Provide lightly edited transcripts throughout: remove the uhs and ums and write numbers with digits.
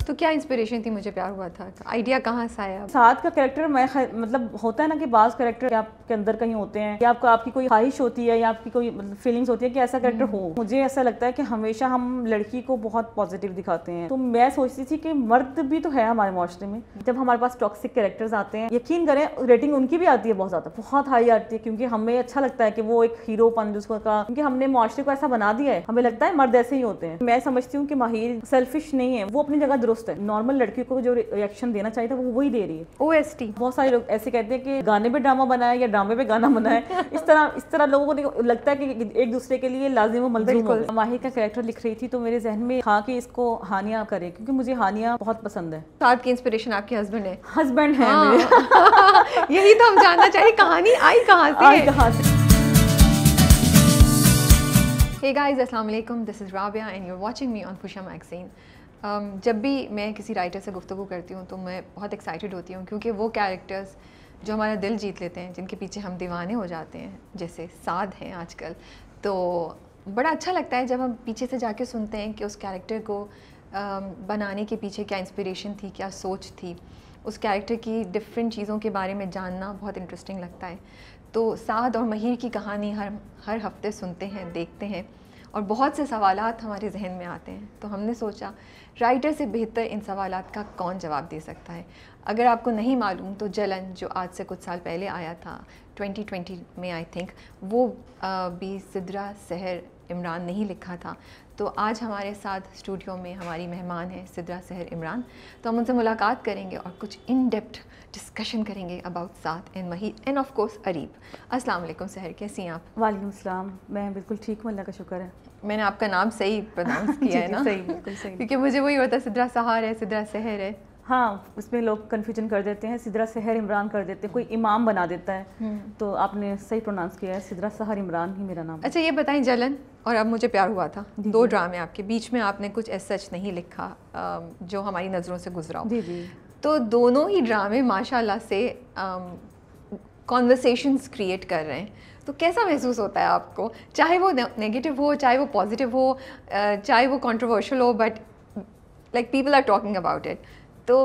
تو کیا انسپریشن تھی مجھے پیار ہوا تھا؟ آئیڈیا کہاں سے آیا؟ سعد کا کریکٹر میں مطلب ہوتا ہے نا کہ بعض کریکٹر آپ کے اندر کہیں ہوتے ہیں یا آپ کی کوئی خواہش ہوتی ہے یا آپ کی کوئی فیلنگس ہوتی ہے کہ ایسا کریکٹر ہو. مجھے ایسا لگتا ہے کہ ہمیشہ ہم لڑکی کو بہت پازیٹیو دکھاتے ہیں, تو میں سوچتی تھی کہ مرد بھی تو ہے ہمارے معاشرے میں. جب ہمارے پاس ٹاکسک کریکٹرز آتے ہیں, یقین کریں ریٹنگ ان کی بھی آتی ہے بہت زیادہ, بہت ہائی آتی ہے, کیونکہ ہمیں اچھا لگتا ہے کہ وہ ایک ہیرو پن جس کو کا, کیونکہ ہم نے معاشرے کو ایسا بنا دیا ہے, ہمیں لگتا ہے مرد ایسے ہی ہوتے ہیں. میں سمجھتی ہوں کہ ماہر سیلفش نہیں ہے, وہ اپنی جگہ درست ہے. نارمل لڑکی کو جو ریئیکشن دینا چاہیے تھا وہ وہی دے رہی ہے. OST بہت سارے لوگ ایسے کہتے ہیں کہ گانے پہ ڈرامہ بنا ہے یا ڈرامے پہ گانا بنا ہے. اس طرح لوگوں کو لگتا ہے کہ ایک دوسرے کے لیے لازم و ملزوم ہو. ماہر کا کریکٹر لکھ رہی تھی تو میرے ذہن میں تھا کہ اس کو ہانیہ کرے, کیونکہ مجھے ہانیہ بہت پسند ہے. سعد کی انسپریشن آپ کے ہسبینڈ ہے؟ ہسبینڈ ہے میرے. یہی تو ہم جاننا چاہیے, کہانی آئی کہاں سے؟ Hey guys, السلام علیکم, this is Rabia and you're watching me on Pusha Magazine. جب بھی میں کسی رائٹر سے گفتگو کرتی ہوں تو میں بہت ایکسائٹیڈ ہوتی ہوں, کیونکہ وہ کیریکٹرز جو ہمارا دل جیت لیتے ہیں, جن کے پیچھے ہم دیوانے ہو جاتے ہیں, جیسے سعد ہیں آج کل, تو بڑا اچھا لگتا ہے جب ہم پیچھے سے جا کے سنتے ہیں کہ اس کیریکٹر کو بنانے کے پیچھے کیا انسپریشن تھی, کیا سوچ تھی, اس کیریکٹر کی ڈفرینٹ چیزوں کے بارے میں جاننا بہت انٹرسٹنگ لگتا ہے. تو سعد اور مہیر کی کہانی ہر ہفتے سنتے ہیں, دیکھتے ہیں, اور بہت سے سوالات ہمارے ذہن میں آتے ہیں. تو ہم نے سوچا رائٹر سے بہتر ان سوالات کا کون جواب دے سکتا ہے. اگر آپ کو نہیں معلوم تو جلن جو آج سے کچھ سال پہلے آیا تھا 2020 میں آئی تھنک, وہ بھی سدرا سحر عمران نے ہی لکھا تھا. تو آج ہمارے ساتھ اسٹوڈیو میں ہماری مہمان ہیں سدرا سحر عمران. تو ہم ان سے ملاقات کریں گے اور کچھ ان ڈیپتھ ڈسکشن کریں گے about Saad and Maheer and of course Areeb. السلام علیکم سحر, کیسی ہیں آپ؟ وعلیکم السلام, میں بالکل ٹھیک ہوں, اللہ کا شکر ہے. میں نے آپ کا نام صحیح پروناؤنس کیا ہے نا؟ صحیح, بالکل صحیح. کیونکہ مجھے وہی ہوتا ہے سدرا سحر ہے, سدرا سحر ہے. ہاں, اس میں لوگ کنفیوژن کر دیتے ہیں, سدرا سحر عمران کر دیتے ہیں, کوئی امام بنا دیتا ہے. تو آپ نے صحیح پروناؤنس کیا ہے, سدرا سحر عمران ہی میرا نام. اچھا یہ بتائیں, جلن اور اب مجھے پیار ہوا تھا, دو ڈرامے آپ کے, بیچ میں آپ نے کچھ ایس سچ نہیں لکھا جو ہماری نظروں سے گزرا ہو. جی جی. تو دونوں ہی ڈرامے ماشاء اللہ سے کانورسیشنز کریٹ کر رہے ہیں. تو کیسا محسوس ہوتا ہے آپ کو, چاہے وہ نیگیٹو ہو, چاہے وہ پازیٹیو ہو, چاہے وہ کنٹروورشل ہو, but like people are talking about it, تو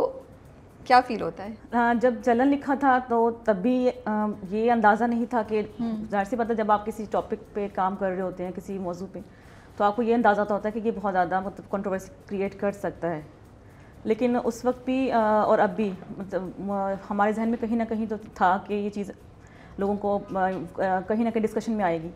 کیا فیل ہوتا ہے؟ جب جلن لکھا تھا تو تب بھی یہ اندازہ نہیں تھا کہ, ظاہر سی بات ہے جب آپ کسی ٹاپک پہ کام کر رہے ہوتے ہیں, کسی موضوع پہ, تو آپ کو یہ اندازہ ہوتا ہے کہ یہ بہت زیادہ مطلب کنٹروورسی کریٹ کر سکتا ہے. لیکن اس وقت بھی اور اب بھی مطلب ہمارے ذہن میں کہیں نہ کہیں تو تھا کہ یہ چیز لوگوں کو کہیں نہ کہیں ڈسکشن میں آئے گی.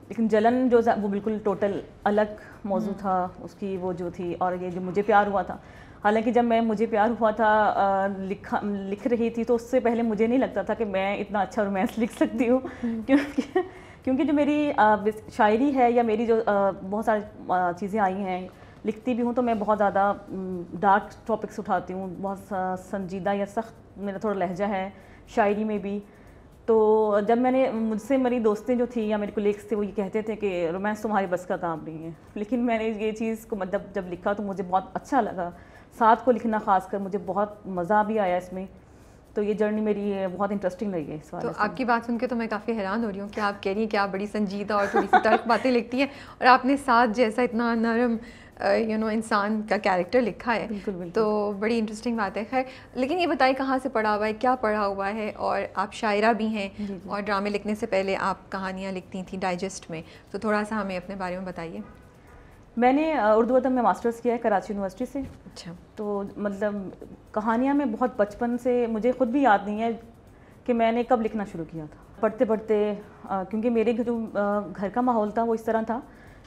لیکن جلن جو وہ بالکل ٹوٹل الگ موضوع تھا, اس کی وہ جو تھی, اور یہ جو مجھے پیار ہوا تھا, حالانکہ جب میں مجھے پیار ہوا تھا لکھ رہی تھی تو اس سے پہلے مجھے نہیں لگتا تھا کہ میں اتنا اچھا رومانس لکھ سکتی ہوں. کیونکہ جو میری شاعری ہے یا میری جو بہت ساری چیزیں آئی ہیں, لکھتی بھی ہوں تو میں بہت زیادہ ڈارک ٹاپکس اٹھاتی ہوں, بہت سنجیدہ یا سخت میرا تھوڑا لہجہ ہے شاعری میں بھی. تو جب میں نے, مجھ سے میری دوستیں جو تھیں یا میرے کولیگس تھے, وہ یہ کہتے تھے کہ رومانس تمہاری بس کا کام نہیں ہے. لیکن میں نے یہ چیز کو مطلب جب لکھا تو مجھے بہت اچھا لگا. سعد کو لکھنا خاص کر مجھے بہت مزہ بھی آیا اس میں. تو یہ جرنی میری بہت انٹرسٹنگ رہی ہے اس وجہ سے. تو آپ کی بات سن کے تو میں کافی حیران ہو رہی ہوں کہ آپ کہہ رہی ہیں کہ آپ بڑی سنجیدہ اور تھوڑی سی تلخ باتیں لکھتی ہیں, اور آپ نے سعد جیسا اتنا نرم انسان کا کیریکٹر لکھا ہے. تو بڑی انٹرسٹنگ بات ہے. خیر, لیکن یہ بتائیں کہاں سے پڑھا ہوا ہے, کیا پڑھا ہوا ہے, اور آپ شاعرہ بھی ہیں اور ڈرامے لکھنے سے پہلے آپ کہانیاں لکھتی تھیں ڈائجسٹ میں, تو تھوڑا سا ہمیں اپنے بارے میں بتائیے. میں نے اردو ادب میں ماسٹرز کیا ہے کراچی یونیورسٹی سے. اچھا. تو مطلب کہانیاں میں بہت بچپن سے, مجھے خود بھی یاد نہیں ہے کہ میں نے کب لکھنا شروع کیا تھا. پڑھتے پڑھتے, کیونکہ میرے جو گھر کا ماحول تھا وہ اس طرح تھا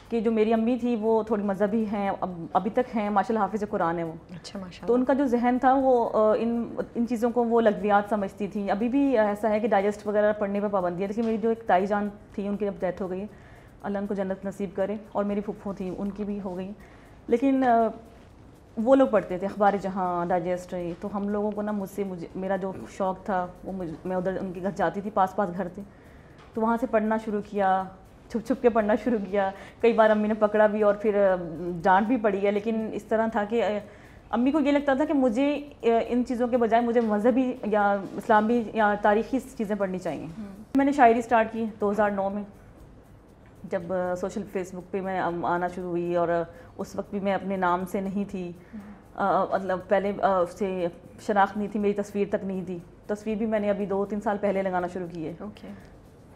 کہ جو میری امی تھی وہ تھوڑی مذہبی ہیں, ابھی تک ہیں ماشاء اللہ, حافظ قرآن ہے وہ. اچھا ماشاء اللہ. تو ان کا جو ذہن تھا وہ ان چیزوں کو وہ لغویات سمجھتی تھیں. ابھی بھی ایسا ہے کہ ڈائجسٹ وغیرہ پڑھنے پہ پابندی ہے. لیکن میری جو ایک تائی جان تھی, ان کی جب ڈیتھ ہو گئی, اللہ ان کو جنت نصیب کرے, اور میری پھپھو تھی ان کی بھی ہو گئی. لیکن وہ لوگ پڑھتے تھے اخبار جہاں, ڈائجسٹ. تو ہم لوگوں کو نا, میرا جو شوق تھا وہ میں ادھر ان کے گھر جاتی تھی, پاس گھر تھے, تو وہاں سے پڑھنا شروع کیا, چھپ چھپ کے پڑھنا شروع کیا. کئی بار امی نے پکڑا بھی اور پھر ڈانٹ بھی پڑی ہے. لیکن اس طرح تھا کہ امی کو یہ لگتا تھا کہ مجھے ان چیزوں کے بجائے مجھے مذہبی یا اسلامی یا تاریخی چیزیں پڑھنی چاہیے. میں نے شاعری سٹارٹ کی 2009 میں, جب سوشل فیس بک پہ میں آنا شروع ہوئی, اور اس وقت بھی میں اپنے نام سے نہیں تھی. مطلب پہلے سے شناخت نہیں تھی, میری تصویر تک نہیں تھی. تصویر بھی میں نے ابھی 2-3 سال پہلے لگانا شروع کی ہے. اوکے.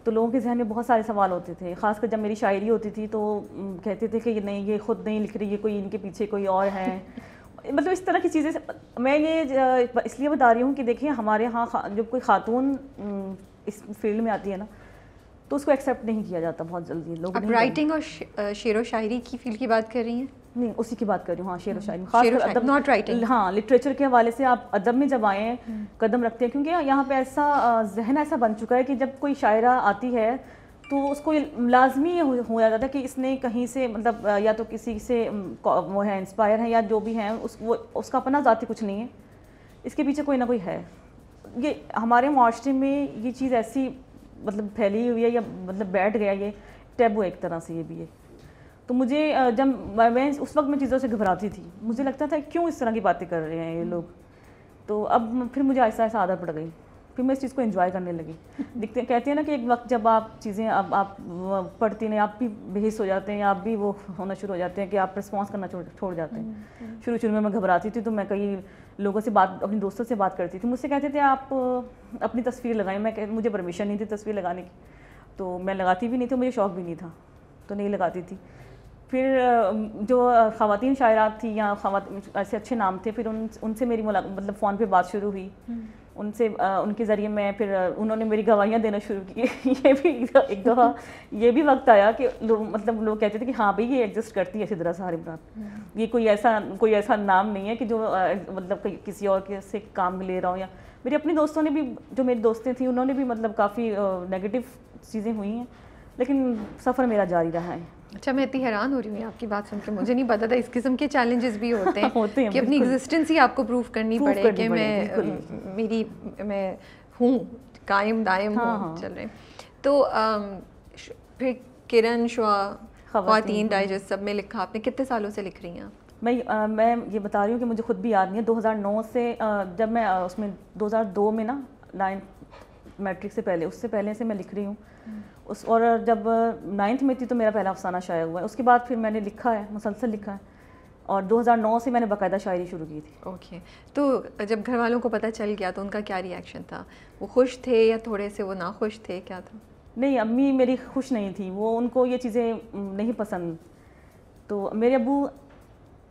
تو لوگوں کے ذہن میں بہت سارے سوال ہوتے تھے, خاص کر جب میری شاعری ہوتی تھی تو کہتے تھے کہ نہیں یہ خود نہیں لکھ رہی, یہ کوئی ان کے پیچھے کوئی اور ہے. مطلب اس طرح کی چیزیں. میں یہ اس لیے بتا رہی ہوں کہ دیکھیں ہمارے ہاں جب کوئی خاتون اس فیلڈ میں آتی ہے نا تو اس کو ایکسیپٹ نہیں کیا جاتا بہت جلدی. لوگ آپ رائٹنگ اور شعر و شاعری کی فیلڈ کی بات کر رہی ہیں؟ نہیں, اسی کی بات کر رہی ہوں. ہاں, شعر و شاعری, خاص کر ادب, ناٹ رائٹنگ. ہاں, لٹریچر کے حوالے سے آپ ادب میں جب آئیں قدم رکھتے ہیں, کیونکہ یہاں پہ ایسا ذہن ایسا بن چکا ہے کہ جب کوئی شاعرہ آتی ہے تو اس کو لازمی ہو جاتا ہے کہ اس نے کہیں سے مطلب یا تو کسی سے وہ ہے انسپائر ہے یا جو بھی ہیں, اس کا اپنا ذاتی کچھ نہیں ہے, اس کے پیچھے کوئی نہ کوئی ہے. یہ ہمارے معاشرے میں یہ چیز ایسی مطلب پھیلی ہوئی ہے یا مطلب بیٹھ گیا, یہ ٹیبو ایک طرح سے یہ بھی ہے. تو مجھے جب میں اس وقت میں چیزوں سے گھبراتی تھی, مجھے لگتا تھا کیوں اس طرح کی باتیں کر رہے ہیں یہ لوگ. تو اب پھر مجھے ایسا عادت پڑ گئی, پھر میں اس چیز کو انجوائے کرنے لگی. کہتے ہیں نا کہ ایک وقت جب آپ چیزیں اب آپ پڑھتی نہیں, آپ بھی بحث ہو جاتے ہیں, آپ بھی وہ ہونا شروع ہو جاتے ہیں کہ آپ رسپانس کرنا چھوڑ جاتے ہیں. شروع میں گھبراتی تھی تو میں کئی لوگوں سے اپنی دوستوں سے بات کرتی تھی, مجھ سے کہتے تھے آپ اپنی تصویر لگائیں. مجھے پرمیشن نہیں تھی تصویر لگانے کی, تو میں لگاتی بھی نہیں تھی, مجھے شوق بھی نہیں تھا تو نہیں لگاتی تھی. پھر جو خواتین شاعرات تھیں یا ایسے اچھے نام تھے, پھر ان سے میری مطلب فون پہ بات شروع ہوئی. ان کے ذریعے میں پھر انہوں نے میری گواہیاں دینا شروع کی. یہ بھی ایک دفعہ یہ بھی وقت آیا کہ مطلب لوگ کہتے تھے کہ ہاں بھائی یہ ایگزسٹ کرتی ہے سدرا سہار عمران, یہ کوئی ایسا نام نہیں ہے کہ جو مطلب کسی اور کے سے کام لے رہا ہوں. یا میری اپنی دوستوں نے بھی, جو میری دوستیں تھیں, انہوں نے بھی مطلب کافی نیگیٹو چیزیں ہوئی ہیں, لیکن سفر میرا جاری رہا ہے. اچھا, میں اتنی حیران ہو رہی ہوں آپ کی بات سن کے, مجھے نہیں پتا تھا اس قسم کے چیلنجز بھی ہوتے ہیں کہ اپنی ایگزسٹنس ہی آپ کو پروف کرنی پڑے کہ میں ہوں, قائم دائم ہوں, چل رہے ہیں. تو پھر کرن شعا خواتین ڈائجسٹ سب میں لکھا آپ نے, کتنے سالوں سے لکھ رہی ہیں آپ؟ میں یہ بتا رہی ہوں کہ مجھے خود بھی یاد نہیں ہے. 2009 سے جب میں اس میں 2002 میں نا 9 میٹرک سے پہلے, اس سے پہلے سے میں لکھ رہی ہوں. اور جب 9th میں تھی تو میرا پہلا افسانہ شائع ہوا ہے. اس کے بعد پھر میں نے لکھا ہے, مسلسل لکھا ہے, اور 2009 سے میں نے باقاعدہ شاعری شروع کی تھی. اوکے. تو جب گھر والوں کو پتہ چل گیا تو ان کا کیا ری ایکشن تھا؟ وہ خوش تھے یا تھوڑے سے وہ ناخوش تھے, کیا تھا؟ نہیں, امی میری خوش نہیں تھی, وہ ان کو یہ چیزیں نہیں پسند. تو میرے ابو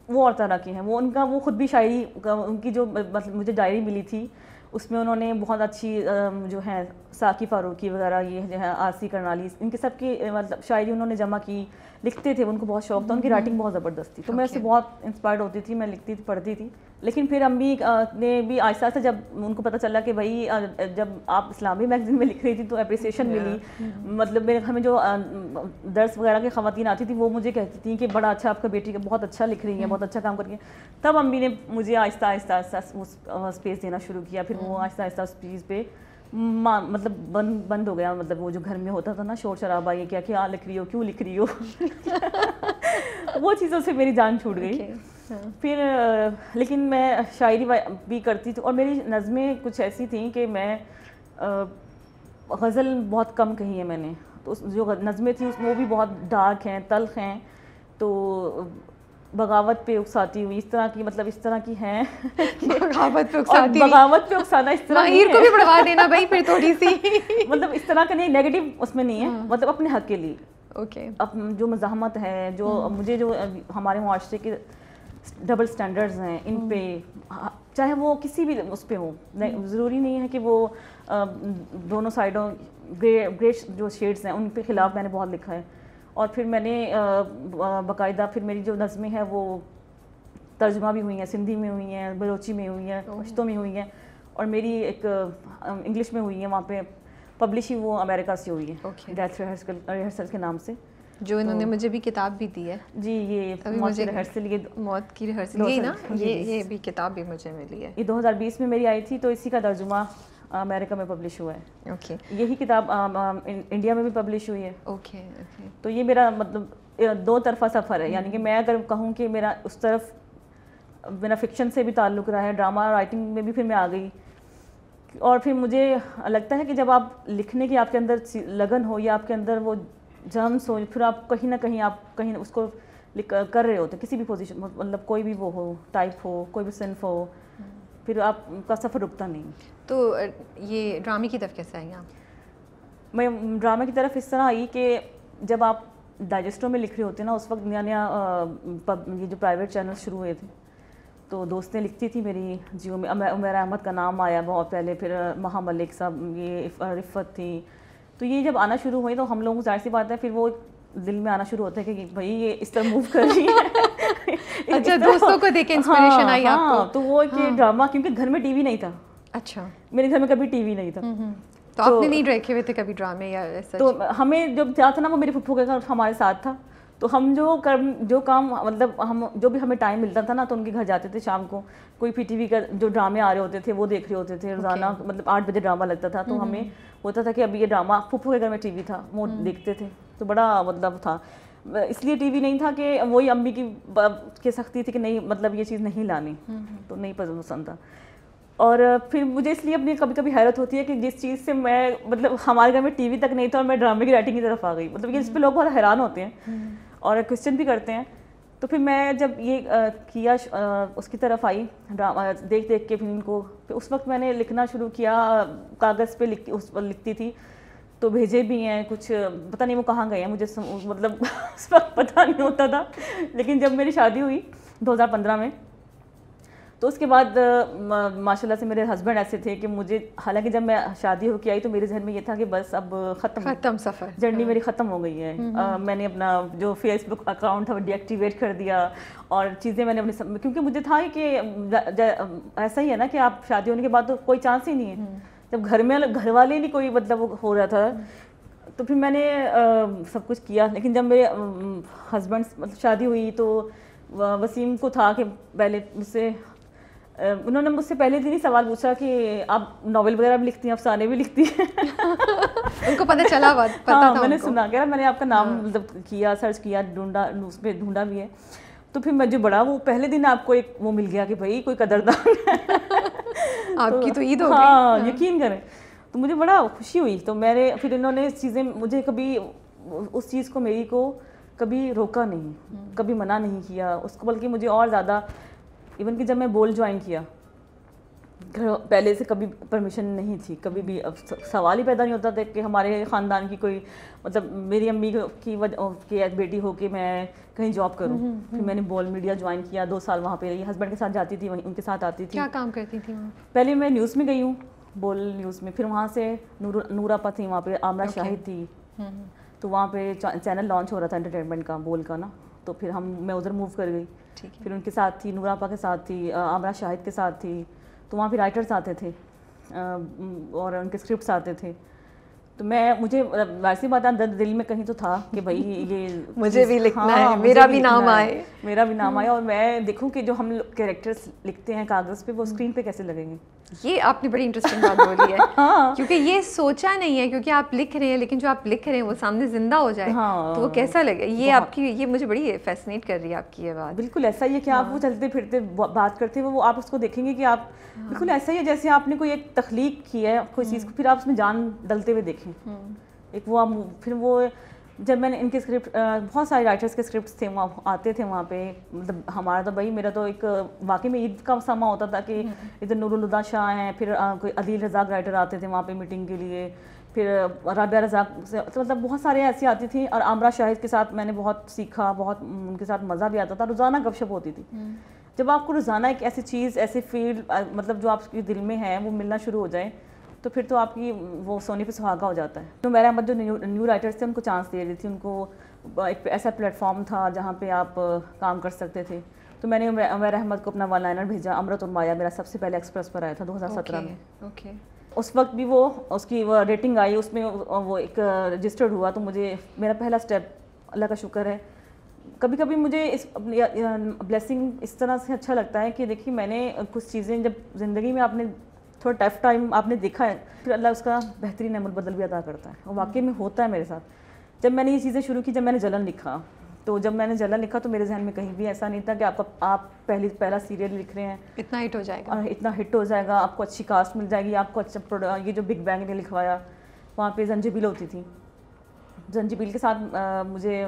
وہ اور طرح کے ہیں, وہ خود بھی شاعری, ان کی جو مطلب مجھے ڈائری ملی تھی اس میں انہوں نے بہت اچھی جو ہیں ساقی فاروقی وغیرہ, یہ جو ہے آسی کرنالی, ان کے سب کی مطلب شاعری انہوں نے جمع کی, لکھتے تھے, ان کو بہت شوق تھا, ان کی رائٹنگ بہت زبردست تھی. تو میں اس سے بہت انسپائرڈ ہوتی تھی, میں لکھتی تھی, پڑھتی تھی. لیکن پھر امی نے بھی آہستہ آہستہ جب ان کو پتہ چلا کہ بھائی جب آپ اسلامی میگزین میں لکھ رہی تھی تو اپریسیشن ملی, مطلب میرے گھر میں جو درس وغیرہ کی خواتین آتی تھی وہ مجھے کہتی تھیں کہ بڑا اچھا آپ کا بیٹی بہت اچھا لکھ رہی ہے, بہت اچھا کام کر رہی ہے. تب امی نے مجھے آہستہ آہستہ اسپیس دینا شروع کیا. پھر وہ آہستہ آہستہ اس چیز پہ مطلب بند ہو گیا, مطلب وہ جو گھر میں ہوتا تھا نا شور شرابہ, یہ کیا لکھ رہی ہو, کیوں لکھ رہی ہو, وہ چیزوں سے میری جان چھوٹ گئی. پھر لیکن میں شاعری بھی کرتی تھی, اور میری نظمیں کچھ ایسی تھیں کہ میں غزل بہت کم کہی ہے میں نے. تو جو نظمیں تھیں وہ بھی بہت ڈارک ہیں, تلخ ہیں. تو بغاوت پہ اکساتی ہوئی, اس طرح کی, مطلب اس طرح کی ہیں. بغاوت پہ اکساتی, بغاوت پہ اکسانا اس طرح ماہر کو بھی پڑھوا دینا بھائی پھر تھوڑی سی, مطلب اس طرح کا نہیں, نیگیٹو اس میں نہیں ہے, مطلب اپنے حق کے لیے. اوکے. اب جو مزاحمت ہے, جو مجھے جو ہمارے معاشرے کے ڈبل سٹینڈرڈز ہیں, ان پہ چاہے وہ کسی بھی اس پہ ہو, ضروری نہیں ہے کہ وہ دونوں سائڈوں گرے جو شیڈز ہیں ان پہ خلاف میں نے بہت لکھا ہے. اور پھر میں نے باقاعدہ پھر میری جو نظمیں ہیں وہ ترجمہ بھی ہوئی ہیں, سندھی میں ہوئی ہیں, بلوچی میں ہوئی ہیں, پشتو میں ہوئی ہیں, اور میری ایک انگلش میں ہوئی ہیں, وہاں پہ پبلش ہی وہ امریکہ سے ہوئی ہے, ڈیتھ ریہرسل کے نام سے, جو انہوں نے مجھے بھی کتاب بھی دی ہے. جی, یہ موت کی ریہرسل, یہی نا, یہ بھی کتاب بھی مجھے ملی ہے. یہ 2020 میں میری آئی تھی, تو اسی کا ترجمہ امریکہ میں پبلش ہوا ہے. اوکے. یہی کتاب انڈیا میں بھی پبلش ہوئی ہے. اوکے. تو یہ میرا مطلب 2 طرفہ سفر ہے, یعنی کہ میں اگر کہوں کہ میرا اس طرف میرا فکشن سے بھی تعلق رہا ہے, ڈرامہ رائٹنگ میں بھی پھر میں آ گئی. اور پھر مجھے لگتا ہے کہ جب آپ لکھنے کی آپ کے اندر لگن ہو, یا آپ کے اندر وہ جرمس ہو, پھر آپ کہیں نہ کہیں اس کو کر رہے ہوتے ہیں کسی بھی پوزیشن, مطلب کوئی بھی وہ ہو, ٹائپ ہو, کوئی بھی صنف ہو, پھر آپ کا سفر رکتا نہیں. تو یہ ڈرامے کی طرف کیسے آئی آپ؟ میں ڈرامے کی طرف اس طرح آئی کہ جب آپ ڈائجسٹوں میں لکھ رہے ہوتے ہیں نا, اس وقت نیا نیا یہ جو پرائیویٹ چینل شروع ہوئے تھے, تو دوستیں لکھتی تھی میری جیو میں. عمیر احمد کا نام آیا بہت پہلے, پھر مہا ملک صاحب, یہ رفت تھی. تو یہ جب آنا شروع ہوئی تو ہم لوگوں کو ظاہر سی بات ہے پھر وہ دل میں آنا شروع ہوتا ہے کہ بھائی یہ اس طرح موو کر رہی ہے. اچھا, دوستوں کو دیکھ کے انسپریشن آئی آپ کو؟ تو وہ کہ ڈرامہ, کیونکہ گھر میں ٹی وی نہیں تھا. اچھا, میرے گھر میں کبھی ٹی وی نہیں تھا. تو آپ نے نہیں دیکھے ہوئے تھے کبھی ڈرامے یا ایسا؟ تو ہمیں جب جاتا تھا نا, وہ میرے پھپھو کے گھر ہمارے ساتھ تھا, تو ہم جو کام مطلب ہم جو بھی ہمیں ٹائم ملتا تھا نا, تو ان کے گھر جاتے تھے شام کو. کوئی پی ٹی وی کا جو ڈرامے آ رہے ہوتے تھے وہ دیکھ رہے ہوتے تھے روزانہ, مطلب 8 بجے ڈرامہ لگتا تھا, تو ہمیں ہوتا تھا کہ ابھی یہ ڈرامہ, پھپھو کے گھر میں ٹی وی تھا, وہ دیکھتے تھے. تو بڑا مطلب تھا, اس لیے ٹی وی نہیں تھا کہ وہی امی کی سختی تھی کہ نہیں, مطلب یہ چیز نہیں لانی, تو نہیں پسند تھا. اور پھر مجھے اس لیے اپنی کبھی کبھی حیرت ہوتی ہے کہ جس چیز سے میں, مطلب ہمارے گھر میں ٹی وی تک نہیں تھا اور میں ڈرامے کی رائٹنگ کی طرف آ گئی, مطلب اس پہ لوگ بہت حیران ہوتے ہیں اور کوشچن بھی کرتے ہیں. تو پھر میں جب یہ کیا اس کی طرف آئی, دیکھ دیکھ کے پھر ان کو, پھر اس وقت میں نے لکھنا شروع کیا, کاغذ پہ اس پر لکھتی تھی. تو بھیجے بھی ہیں کچھ, پتہ نہیں وہ کہاں گئے ہیں, مجھے مطلب اس وقت پتہ نہیں ہوتا تھا. لیکن جب میری شادی ہوئی 2015 میں, تو اس کے بعد ماشاء اللہ سے میرے ہسبینڈ ایسے تھے کہ مجھے, حالانکہ جب میں شادی ہو کے آئی تو میرے ذہن میں یہ تھا کہ بس اب ختم سفر, جرنی میری ختم ہو گئی ہے. میں نے اپنا جو فیس بک اکاؤنٹ تھا وہ ڈی ایکٹیویٹ کر دیا, اور چیزیں میں نے اپنی, کیونکہ مجھے تھا کہ ایسا ہی ہے نا کہ آپ شادی ہونے کے بعد تو کوئی چانس ہی نہیں ہے. جب گھر والے نہیں کوئی مطلب ہو رہا تھا, تو پھر میں نے سب کچھ کیا. لیکن جب میرے ہسبینڈ مطلب شادی ہوئی تو وسیم کو تھا کہ پہلے مجھ سے, انہوں نے مجھ سے پہلے دن ہی سوال پوچھا کہ آپ ناول وغیرہ بھی لکھتی ہیں, افسانے بھی لکھتی ہیں. ان کو پتہ چلا, پتہ تھا, میں نے سنا, کہہ رہا میں نے آپ کا نام مطلب کیا, سرچ کیا, ڈھونڈا, اس پہ ڈھونڈا بھی ہے. تو پھر میں جو بڑا وہ پہلے دن آپ کو ایک وہ مل گیا کہ بھائی کوئی قدردان آپ کی تو عید ہو گئی. ہاں, یقین کریں. تو مجھے بڑا خوشی ہوئی. تو میں نے پھر انہوں نے چیزیں مجھے کبھی اس چیز کو میری کو کبھی روکا نہیں, کبھی منع نہیں کیا اس کو, بلکہ مجھے اور زیادہ, ایون کہ جب میں بول جوائن کیا, پہلے سے کبھی پرمیشن نہیں تھی, کبھی بھی سوال ہی پیدا نہیں ہوتا تھا کہ ہمارے خاندان کی کوئی, مطلب میری امی کی وجہ کی بیٹی ہو کہ میں کہیں جاب کروں. پھر میں نے بول میڈیا جوائن کیا, 2 سال وہاں پہ رہی, ہسبینڈ کے ساتھ جاتی تھی, ان کے ساتھ آتی تھی. کیا کام کرتی تھی وہاں؟ پہلے میں نیوز میں گئی ہوں, بول نیوز میں, پھر وہاں سے نورا تھی, وہاں پہ عامرہ شاہد تھی, تو وہاں پہ چینل لانچ ہو رہا تھا انٹرٹینمنٹ کا, بول کا نا, تو پھر میں ادھر موو کر گئی. پھر ان کے ساتھ تھی, نورا کے ساتھ تھی, عامرہ شاہد کے ساتھ تھی. تو وہاں پہ رائٹرز آتے تھے اور ان کے اسکرپٹس آتے تھے. تو مجھے ویسی بات ہے, دل میں کہیں تو تھا کہ بھائی یہ مجھے بھی لکھنا ہے, میرا بھی نام آئے, اور میں دیکھوں کہ جو ہم کیریکٹرز لکھتے ہیں کاغذ پہ وہ اسکرین پہ کیسے لگیں گے. یہ آپ نے بڑی انٹرسٹنگ بات بولی ہے, کیونکہ یہ سوچا نہیں ہے, کیونکہ آپ لکھ رہے ہیں, لیکن جو آپ لکھ رہے ہیں وہ سامنے زندہ ہو جائے تو وہ کیسا لگے. یہ آپ کی, یہ مجھے بڑی فیسنیٹ کر رہی ہے آپ کی یہ بات. بالکل ایسا ہی ہے کہ آپ وہ چلتے پھرتے بات کرتے ہوئے وہ آپ اس کو دیکھیں گے کہ آپ بالکل ایسا ہی ہے جیسے آپ نے کوئی ایک تخلیق کی ہے کوئی چیز کو, پھر آپ اس میں جان ڈلتے ہوئے دیکھیں. ایک وہ پھر وہ جب میں نے ان کے اسکرپٹ, بہت سارے رائٹرس کے اسکرپٹس تھے وہاں آتے تھے وہاں پہ, مطلب ہمارا تو بھائی میرا تو ایک واقعی میں عید کا سما ہوتا تھا کہ ادھر نور الہدا شاہ ہیں, پھر کوئی عدیل رزاق رائٹر آتے تھے وہاں پہ میٹنگ کے لیے, پھر رابعہ رزاق سے, مطلب بہت سارے ایسی آتی تھیں. اور عامرہ شاہد کے ساتھ میں نے بہت سیکھا, بہت ان کے ساتھ مزہ بھی آتا تھا, روزانہ گپ شپ ہوتی تھی. جب آپ کو روزانہ ایک ایسی چیز, ایسی فیلڈ, مطلب جو آپ کے دل میں ہے وہ ملنا شروع ہو جائے, تو پھر تو آپ کی وہ سونے پہ سہاگا ہو جاتا ہے. تو عمیر احمد جو نیو رائٹرس تھے ان کو چانس دے رہی تھی, ان کو ایک ایسا پلیٹ فارم تھا جہاں پہ آپ کام کر سکتے تھے. تو میں نے عمیر احمد کو اپنا ون لائنر بھیجا, امرت اور مایا میرا سب سے پہلے ایکسپریس پر آیا تھا 2017 میں. اس وقت بھی وہ اس کی ریٹنگ آئی, اس میں وہ ایک رجسٹرڈ ہوا, تو مجھے میرا پہلا اسٹیپ, اللہ کا شکر ہے. کبھی کبھی مجھے اس بلیسنگ اس طرح سے اچھا لگتا ہے کہ دیکھیے میں نے کچھ چیزیں, جب زندگی میں آپ نے تھوڑا ٹف ٹائم آپ نے دیکھا ہے, پھر اللہ اس کا بہترین عمل بدل بھی عطا کرتا ہے, اور واقعی میں ہوتا ہے میرے ساتھ. جب میں نے یہ چیزیں شروع کی, جب میں نے جلن لکھا, تو جب میں نے جلن لکھا تو میرے ذہن میں کہیں بھی ایسا نہیں تھا کہ آپ پہلا سیریل لکھ رہے ہیں, اتنا ہٹ ہو جائے گا, اتنا ہٹ ہو جائے گا, آپ کو اچھی کاسٹ مل جائے گی, آپ کو اچھا. یہ جو بگ بینگ نے لکھوایا, وہاں پہ زنجبیل ہوتی تھی, زنجبیل کے ساتھ مجھے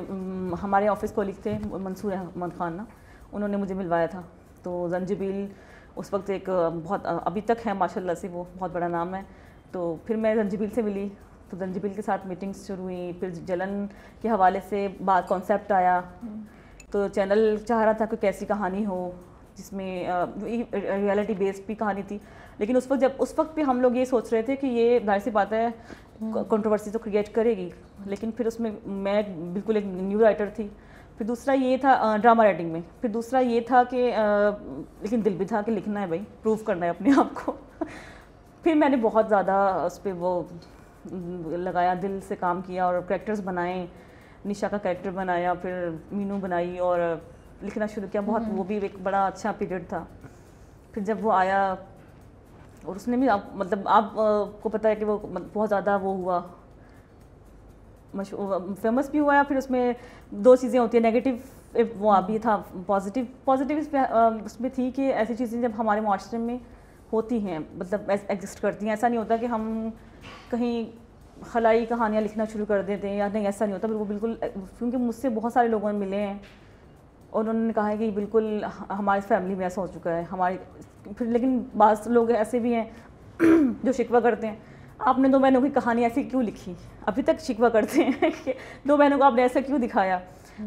ہمارے آفس کولیگ تھے منصور احمد خان نا, انہوں نے مجھے ملوایا تھا. تو زنجبیل اس وقت ایک بہت ابھی تک ہے ماشاء اللہ سے وہ بہت بڑا نام ہے. تو پھر میں زنجبیل سے ملی, تو زنجبیل کے ساتھ میٹنگس شروع ہوئیں. پھر جلن کے حوالے سے بات کانسیپٹ آیا, تو چینل چاہ رہا تھا کوئی کیسی کہانی ہو جس میں ریئلٹی بیسڈ بھی کہانی تھی. لیکن اس وقت پہ ہم لوگ یہ سوچ رہے تھے کہ یہ ظاہر سی بات ہے کنٹروورسی تو کریٹ کرے گی, لیکن پھر اس میں میں بالکل ایک نیو رائٹر تھی. پھر دوسرا یہ تھا ڈرامہ رائٹنگ میں, پھر دوسرا یہ تھا کہ لیکن دل بھی تھا کہ لکھنا ہے بھائی, پروو کرنا ہے اپنے آپ کو. پھر میں نے بہت زیادہ اس پہ وہ لگایا, دل سے کام کیا اور کریکٹرز بنائے. نشا کا کریکٹر بنایا, پھر مینو بنائی اور لکھنا شروع کیا. بہت وہ بھی ایک بڑا اچھا پیریڈ تھا. پھر جب وہ آیا اور اس نے بھی مطلب آپ کو پتہ ہے کہ وہ بہت زیادہ وہ ہوا, فیمس بھی ہوا ہے. پھر اس میں دو چیزیں ہوتی ہیں, نیگیٹو وہ بھی تھا, پازیٹیو اس میں تھی کہ ایسی چیزیں جب ہمارے معاشرے میں ہوتی ہیں مطلب ایگزسٹ کرتی ہیں, ایسا نہیں ہوتا کہ ہم کہیں خلائی کہانیاں لکھنا شروع کر دیتے ہیں یا نہیں, ایسا نہیں ہوتا. پھر وہ بالکل, کیونکہ مجھ سے بہت سارے لوگوں نے ملے ہیں اور انہوں نے کہا ہے کہ بالکل ہماری فیملی میں ایسا ہو چکا ہے ہماری. پھر لیکن بعض لوگ ایسے بھی ہیں جو شکوہ کرتے ہیں آپ نے دو بہنوں کی کہانی ایسی کیوں لکھی, ابھی تک شکوہ کرتے ہیں کہ دو بہنوں کو آپ نے ایسا کیوں دکھایا.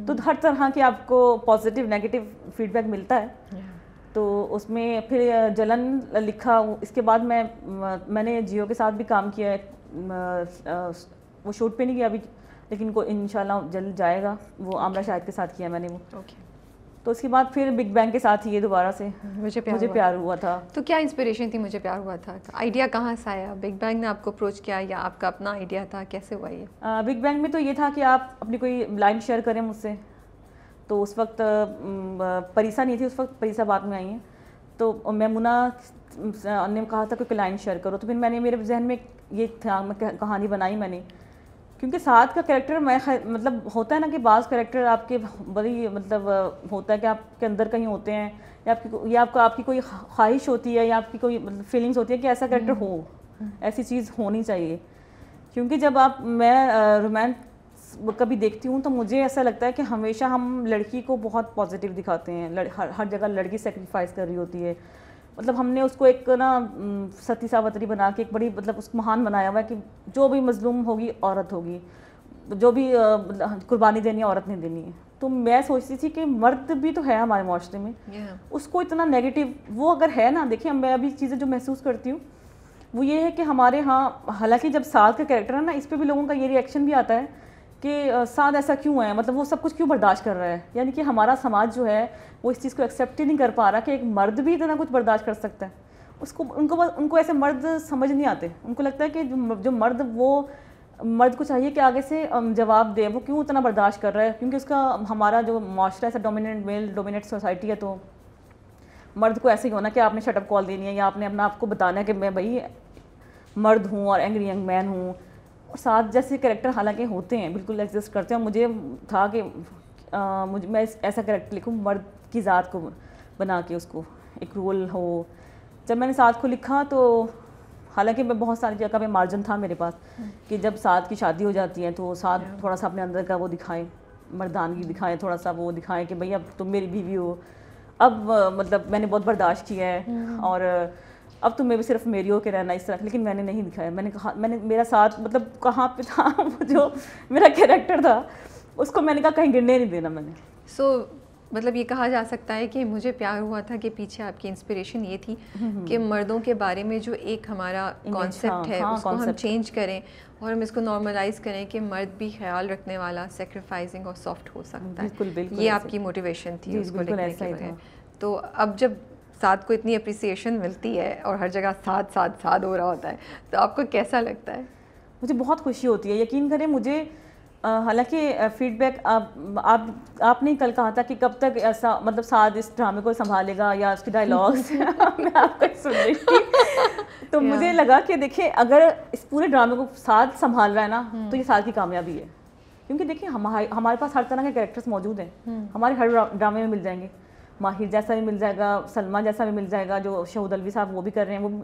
تو ہر طرح کے آپ کو پازیٹیو نیگیٹو فیڈ بیک ملتا ہے. تو اس میں پھر جلن لکھا. اس کے بعد میں نے جیو کے ساتھ بھی کام کیا ہے, وہ شوٹ پہ نہیں کیا ابھی, لیکن کو انشاءاللہ جلد جائے گا. وہ عامرہ شاہد کے ساتھ کیا میں نے وہ. تو اس کے بعد پھر بگ بینگ کے ساتھ یہ دوبارہ سے مجھے پیار ہوا تھا. تو کیا انسپریشن تھی مجھے پیار ہوا تھا, آئیڈیا کہاں سے آیا؟ بگ بینگ نے آپ کو اپروچ کیا یا آپ کا اپنا آئیڈیا تھا, کیسے ہوا یہ؟ بگ بینگ میں تو یہ تھا کہ آپ اپنی کوئی لائن شیئر کریں مجھ سے. تو اس وقت پریسا نہیں تھی, اس وقت پریسا بعد میں آئی ہیں. تو میمونہ نے کہا تھا کہ لائن شیئر کرو. تو پھر میں نے میرے ذہن میں یہ تھا, میں کہانی بنائی میں نے, کیونکہ ساتھ کا کریکٹر میں مطلب ہوتا ہے نا کہ بعض کریکٹر آپ کے بڑی مطلب ہوتا ہے کہ آپ کے اندر کہیں ہوتے ہیں یا آپ کی کوئی خواہش ہوتی ہے یا آپ کی کوئی فیلنگس ہوتی ہے کہ ایسا کریکٹر ہو, ایسی چیز ہونی چاہیے. کیونکہ جب میں رومانس کبھی دیکھتی ہوں تو مجھے ایسا لگتا ہے کہ ہمیشہ ہم لڑکی کو بہت پازیٹیو دکھاتے ہیں, ہر جگہ لڑکی سیکریفائس کر رہی ہوتی ہے. مطلب ہم نے اس کو ایک نا ستی ساوتری بنا کے ایک بڑی مطلب اس کو مہان بنایا ہوا ہے کہ جو بھی مظلوم ہوگی عورت ہوگی, جو بھی قربانی دینی ہے عورت نے دینی ہے. تو میں سوچتی تھی کہ مرد بھی تو ہے ہمارے معاشرے میں, اس کو اتنا نیگیٹو وہ اگر ہے نا, دیکھیں میں ابھی چیزیں جو محسوس کرتی ہوں وہ یہ ہے کہ ہمارے ہاں, حالانکہ جب سعد کا کریکٹر ہے نا, اس پہ بھی لوگوں کا یہ ریئیکشن بھی آتا ہے کہ سعد ایسا کیوں ہے, مطلب وہ سب کچھ کیوں برداشت کر رہا ہے. یعنی کہ ہمارا سماج جو ہے وہ اس چیز کو ایکسیپٹ ہی نہیں کر پا رہا کہ ایک مرد بھی اتنا کچھ برداشت کر سکتا ہے. ان کو ایسے مرد سمجھ نہیں آتے. ان کو لگتا ہے کہ جو مرد, وہ مرد کو چاہیے کہ آگے سے جواب دے, وہ کیوں اتنا برداشت کر رہا ہے, کیونکہ اس کا ہمارا جو معاشرہ ایسا ڈومیننٹ میل ڈومیننٹ سوسائٹی ہے. تو مرد کو ایسے ہی ہونا کہ آپ نے شٹ اپ کال دینی ہے یا آپ نے اپنا آپ کو بتانا ہے کہ میں بھائی مرد ہوں اور اینگری ینگ مین ہوں. ساتھ جیسے کریکٹر حالانکہ ہوتے ہیں, بالکل ایگزسٹ کرتے ہیں. مجھے تھا کہ میں ایسا کریکٹر لکھوں مرد کی ذات کو بنا کے, اس کو ایک رول ہو. جب میں نے سعد کو لکھا تو حالانکہ میں بہت ساری جگہ پہ مارجن تھا میرے پاس کہ جب سعد کی شادی ہو جاتی ہے تو سعد تھوڑا سا اپنے اندر کا وہ دکھائیں, مردانگی دکھائیں, تھوڑا سا وہ دکھائیں کہ بھئی اب تم میری بیوی ہو, اب مطلب میں نے بہت برداشت کیا ہے اور اب تمہیں بھی صرف میری ہو کے رہنا اس طرح. لیکن میں نے نہیں دکھایا. میں نے کہا, میں نے میرا ساتھ مطلب کہاں پہ تھا, وہ جو میرا کریکٹر تھا اس کو میں نے کہا کہیں گرنے نہیں دینا میں نے. سو مطلب یہ کہا جا سکتا ہے کہ مجھے پیار ہوا تھا کہ پیچھے آپ کی انسپریشن یہ تھی کہ مردوں کے بارے میں جو ایک ہمارا کانسیپٹ ہے اس کو ہم چینج کریں اور ہم اس کو نارملائز کریں کہ مرد بھی خیال رکھنے والا, سیکریفائزنگ اور سافٹ ہو سکتا ہے. یہ آپ کی موٹیویشن تھی اس کو لکھنے کے بارے. تو اب جب سعد کو اتنی اپریسیشن ملتی ہے اور ہر جگہ سعد ہو رہا ہوتا ہے تو آپ کو کیسا لگتا ہے؟ مجھے بہت خوشی ہوتی ہے. یقین کریں مجھے, حالانکہ فیڈ بیک آپ نے کل کہا تھا کہ کب تک ایسا مطلب سعد اس ڈرامے کو سنبھالے گا یا اس کی ڈائلاگس میں آپ کو سن رہی تھی تو مجھے لگا کہ دیکھیں اگر اس پورے ڈرامے کو سعد سنبھال رہا ہے نا تو یہ سعد کی کامیابی ہے. کیونکہ دیکھیں ہمارے پاس ہر طرح کے کریکٹرز موجود ہیں, ہمارے ہر ڈرامے میں مل جائیں گے. ماہر جیسا بھی مل جائے گا, سلمہ جیسا بھی مل جائے گا, جو شہود الوی صاحب وہ بھی کر رہے ہیں, وہ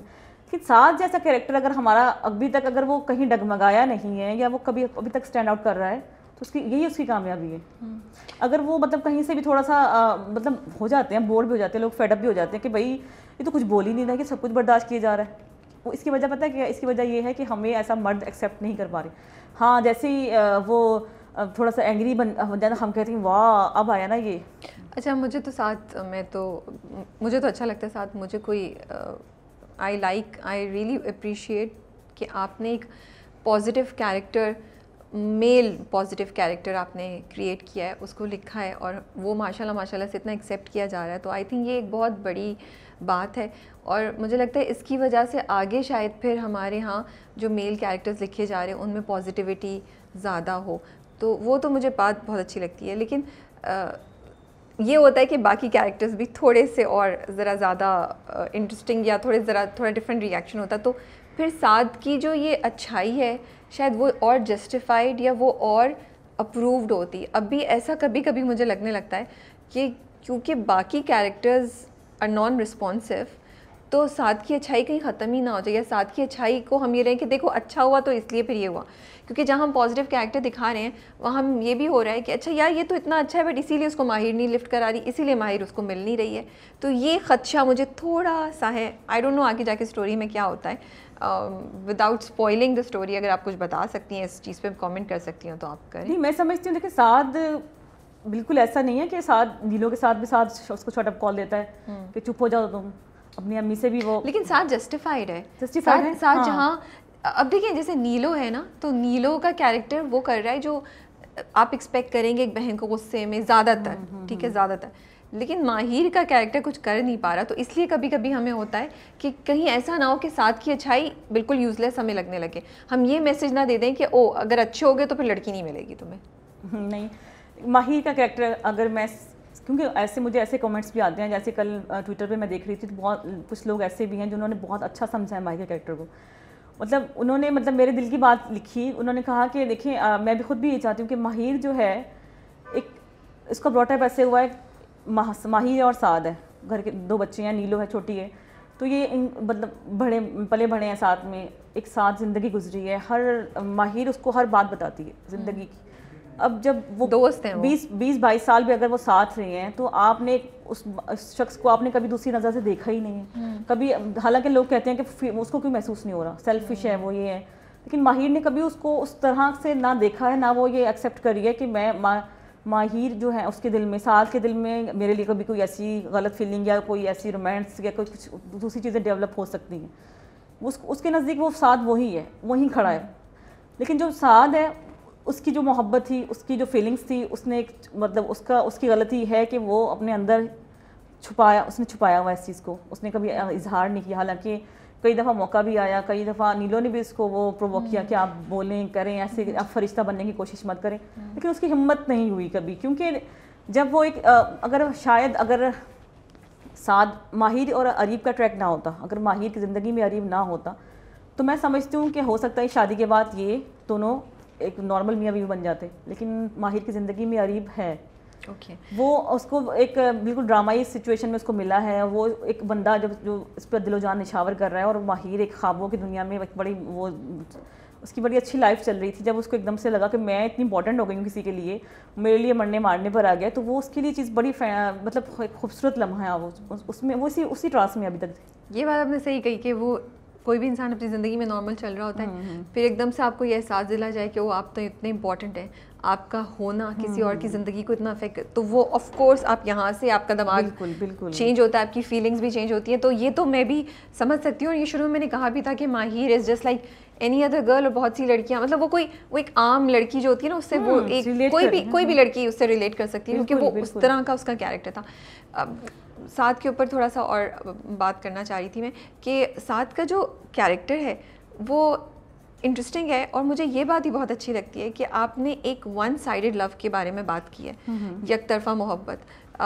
کہ سعد جیسا کریکٹر اگر ہمارا ابھی تک اگر وہ کہیں ڈگمگایا نہیں ہے یا وہ کبھی ابھی تک اسٹینڈ آؤٹ کر رہا ہے تو اس کی کامیابی ہے. اگر وہ مطلب کہیں سے بھی تھوڑا سا مطلب ہو جاتے ہیں، بور بھی ہو جاتے ہیں لوگ، فیڈ اپ بھی ہو جاتے ہیں کہ بھائی یہ تو کچھ بول ہی نہیں رہا، کہ سب کچھ برداشت کیا جا رہا ہے، وہ اس کی وجہ پتہ ہے کیا؟ اس کی وجہ یہ ہے کہ ہمیں ایسا مرد ایکسیپٹ نہیں کر پا رہے. ہاں جیسے ہی وہ تھوڑا سا اینگری بن جانا، ہم کہتے ہیں واہ اب آیا نا یہ. اچھا مجھے تو اچھا لگتا ہے ساتھ، مجھے کوئی آئی ریئلی اپریشیٹ کہ آپ نے ایک پازیٹیو کیریکٹر، میل پازیٹیو کیریکٹر آپ نے کریٹ کیا ہے، اس کو لکھا ہے اور وہ ماشاء اللہ سے اتنا ایکسیپٹ کیا جا رہا ہے. تو آئی تھنک یہ ایک بہت بڑی بات ہے اور مجھے لگتا ہے اس کی وجہ سے آگے شاید پھر ہمارے ہاں جو میل کیریکٹرز لکھے جا رہے ہیں ان میں پازیٹیوٹی زیادہ ہو. تو وہ تو مجھے بات بہت اچھی لگتی ہے. لیکن یہ ہوتا ہے کہ باقی کیریکٹرز بھی تھوڑے سے اور ذرا زیادہ انٹرسٹنگ یا تھوڑا ڈفرینٹ ریئیکشن ہوتا تو پھر سعد کی جو یہ اچھائی ہے شاید وہ اور جسٹیفائڈ یا وہ اور اپرووڈ ہوتی. اب بھی ایسا کبھی کبھی مجھے لگنے لگتا ہے کہ کیونکہ باقی کیریکٹرز آر نان رسپانسو تو سعد کی اچھائی کہیں ختم ہی نہ ہو جائے، یا سعد کی اچھائی کو ہم یہ رہیں کہ دیکھو اچھا ہوا تو اس لیے پھر یہ ہوا. کیونکہ جہاں ہم پازیٹیو کیریکٹر دکھا رہے ہیں وہاں ہم یہ بھی ہو رہا ہے کہ اچھا یار یہ تو اتنا اچھا ہے بٹ اسی لیے اس کو ماہر نہیں لفٹ کرا رہی، اسی لیے ماہر اس کو مل نہیں رہی ہے. تو یہ خدشہ مجھے تھوڑا سا ہے. آئی ڈونٹ نو آگے جا کے اسٹوری میں کیا ہوتا ہے. وداؤٹ اسپوائلنگ دا اسٹوری اگر آپ کچھ بتا سکتی ہیں اس چیز پہ کامنٹ کر سکتی ہیں تو آپ کریں. نہیں میں سمجھتی ہوں دیکھیں سعد بالکل ایسا نہیں ہے کہ سعد نیلو کے ساتھ بھی سعد اس کو شارٹ اپ کال دیتا ہے کہ چپ ہو جاؤ تم. اپنی امی سے بھی وہ، لیکن سعد جسٹیفائڈ ہے. سعد جہاں اب دیکھیں جیسے نیلو ہے نا، تو نیلو کا کیریکٹر وہ کر رہا ہے جو آپ ایکسپیکٹ کریں گے ایک بہن کو غصے میں زیادہ تر، ٹھیک ہے زیادہ تر. لیکن ماہر کا کیریکٹر کچھ کر نہیں پا رہا. تو اس لیے کبھی کبھی ہمیں ہوتا ہے کہ کہیں ایسا نہ ہو کہ ساتھ کی اچھائی بالکل یوز لیس ہمیں لگنے لگے. ہم یہ میسج نہ دے دیں کہ او اگر اچھے ہو گئے تو پھر لڑکی نہیں ملے گی تمہیں. نہیں ماہر کا کیریکٹر اگر میں، کیونکہ ایسے مجھے ایسے کمنٹس بھی آتے ہیں، جیسے کل ٹویٹر پہ میں دیکھ رہی تھی تو بہت کچھ لوگ ایسے بھی ہیں جنہوں نے بہت اچھا سمجھا ہے ماہر کے کیریکٹر کو. مطلب انہوں نے میرے دل کی بات لکھی. انہوں نے کہا کہ دیکھیں میں بھی خود بھی یہ چاہتی ہوں کہ ماہر جو ہے ایک، اس کا براٹ اپ ایسے ہوا ہے ماہر اور سعد ہے، گھر کے 2 بچے ہیں، نیلو ہے چھوٹی ہے، تو یہ مطلب بڑے پلے بڑے ہیں ساتھ میں، ایک ساتھ زندگی گزری ہے. ماہر اس کو ہر بات بتاتی ہے زندگی کی. اب جب وہ دوست ہیں 20-22 سال بھی اگر وہ ساتھ رہے ہیں تو آپ نے اس شخص کو آپ نے کبھی دوسری نظر سے دیکھا ہی نہیں ہے کبھی. حالانکہ لوگ کہتے ہیں کہ اس کو کیوں محسوس نہیں ہو رہا، سیلفش ہے وہ یہ ہے، لیکن ماہر نے کبھی اس کو اس طرح سے نہ دیکھا ہے، نہ وہ یہ ایکسیپٹ کری ہے کہ میں ماہر جو ہے اس کے دل میں، سعد کے دل میں میرے لیے کبھی کوئی ایسی غلط فیلنگ یا کوئی ایسی رومانس یا کچھ دوسری چیزیں ڈیولپ ہو سکتی ہیں. اس کے نزدیک وہ سعد وہی ہے، وہیں کھڑا ہے. لیکن جو سعد ہے اس کی جو محبت تھی، اس کی جو فیلنگس تھی، اس نے ایک مطلب اس کی غلطی ہے کہ وہ اپنے اندر اس نے چھپایا ہوا اس چیز کو، اس نے کبھی اظہار نہیں کیا. حالانکہ کئی دفعہ موقع بھی آیا، کئی دفعہ نیلو نے بھی اس کو وہ پرووک کیا کہ آپ بولیں کریں ایسے، آپ فرشتہ بننے کی کوشش مت کریں، لیکن اس کی ہمت نہیں ہوئی کبھی. کیونکہ جب وہ ایک اگر سعد ماہر اور اریب کا ٹریک نہ ہوتا، اگر ماہر کی زندگی میں اریب نہ ہوتا تو میں سمجھتی ہوں کہ ہو سکتا ہے شادی کے بعد یہ دونوں ایک نارمل میاں بیوی بن جاتے. لیکن ماہر کی زندگی میں اریب ہے، وہ اس کو ایک بالکل ڈرامائی سچویشن میں اس کو ملا ہے. وہ ایک بندہ جو اس پہ دل و جان نچھاور کر رہا ہے، اور ماہر ایک خوابوں کی دنیا میں بڑی وہ اس کی بڑی اچھی لائف چل رہی تھی. جب اس کو ایک دم سے لگا کہ میں اتنی امپورٹنٹ ہو گئی ہوں کسی کے لیے، میرے لیے مرنے مارنے پر آ گیا، تو وہ اس کے لیے چیز بڑی مطلب خوبصورت لمحہ ہے. وہ اس میں وہ اسی ٹراس میں ابھی تک. یہ بات آپ نے صحیح کہی کہ وہ کوئی بھی انسان اپنی زندگی میں نارمل چل رہا ہوتا ہے، پھر ایک دم سے آپ کو یہ احساس دلا جائے کہ وہ آپ تو اتنے امپورٹنٹ ہیں، آپ کا ہونا کسی اور کی زندگی کو اتنا افیکٹ، تو وہ آف کورس آپ یہاں سے آپ کا دماغ بالکل چینج ہوتا ہے، آپ کی فیلنگس بھی چینج ہوتی ہیں. تو یہ تو میں بھی سمجھ سکتی ہوں. اور یہ شروع میں میں نے کہا بھی تھا کہ ماہر is just like any other girl. اور بہت سی لڑکیاں مطلب وہ ایک عام لڑکی جو ہوتی ہے نا، اس سے وہ ایک کوئی بھی لڑکی اس سے ریلیٹ کر سکتی ہے، کیونکہ وہ اس طرح کا اس کا کیریکٹر تھا. سعد کے اوپر تھوڑا سا اور بات کرنا چاہ رہی تھی میں کہ سعد کا جو کیریکٹر ہے وہ انٹرسٹنگ ہے. اور مجھے یہ بات ہی بہت اچھی لگتی ہے کہ آپ نے ایک ون سائڈڈ لو کے بارے میں بات کی ہے، یک طرفہ محبت،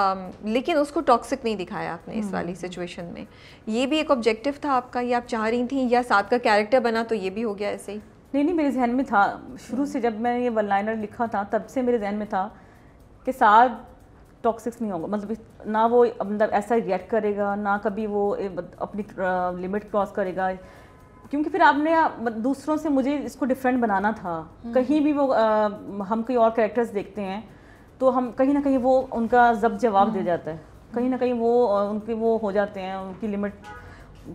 لیکن اس کو ٹاکسک نہیں دکھایا آپ نے اس والی سچویشن میں. یہ بھی ایک آبجیکٹو تھا آپ کا، یہ آپ چاہ رہی تھیں، یا سعد کا کیریکٹر بنا تو یہ بھی ہو گیا ایسے ہی؟ نہیں میرے ذہن میں تھا شروع سے، جب میں نے یہ ون لائنر لکھا تھا تب سے میرے ذہن میں تھا کہ سعد ٹاکسک نہیں ہوگا, مطلب نہ وہ مطلب ایسا ریئیکٹ کرے گا, نہ کبھی وہ اپنی لمٹ کراس کرے گا, کیونکہ پھر آپ نے دوسروں سے مجھے اس کو ڈفرینٹ بنانا تھا. کہیں بھی وہ ہم کوئی اور کریکٹرز دیکھتے ہیں تو ہم کہیں نہ کہیں وہ ان کا ضبط جواب دے جاتا ہے, کہیں نہ کہیں وہ ان کے وہ ہو جاتے ہیں, ان کی لمٹ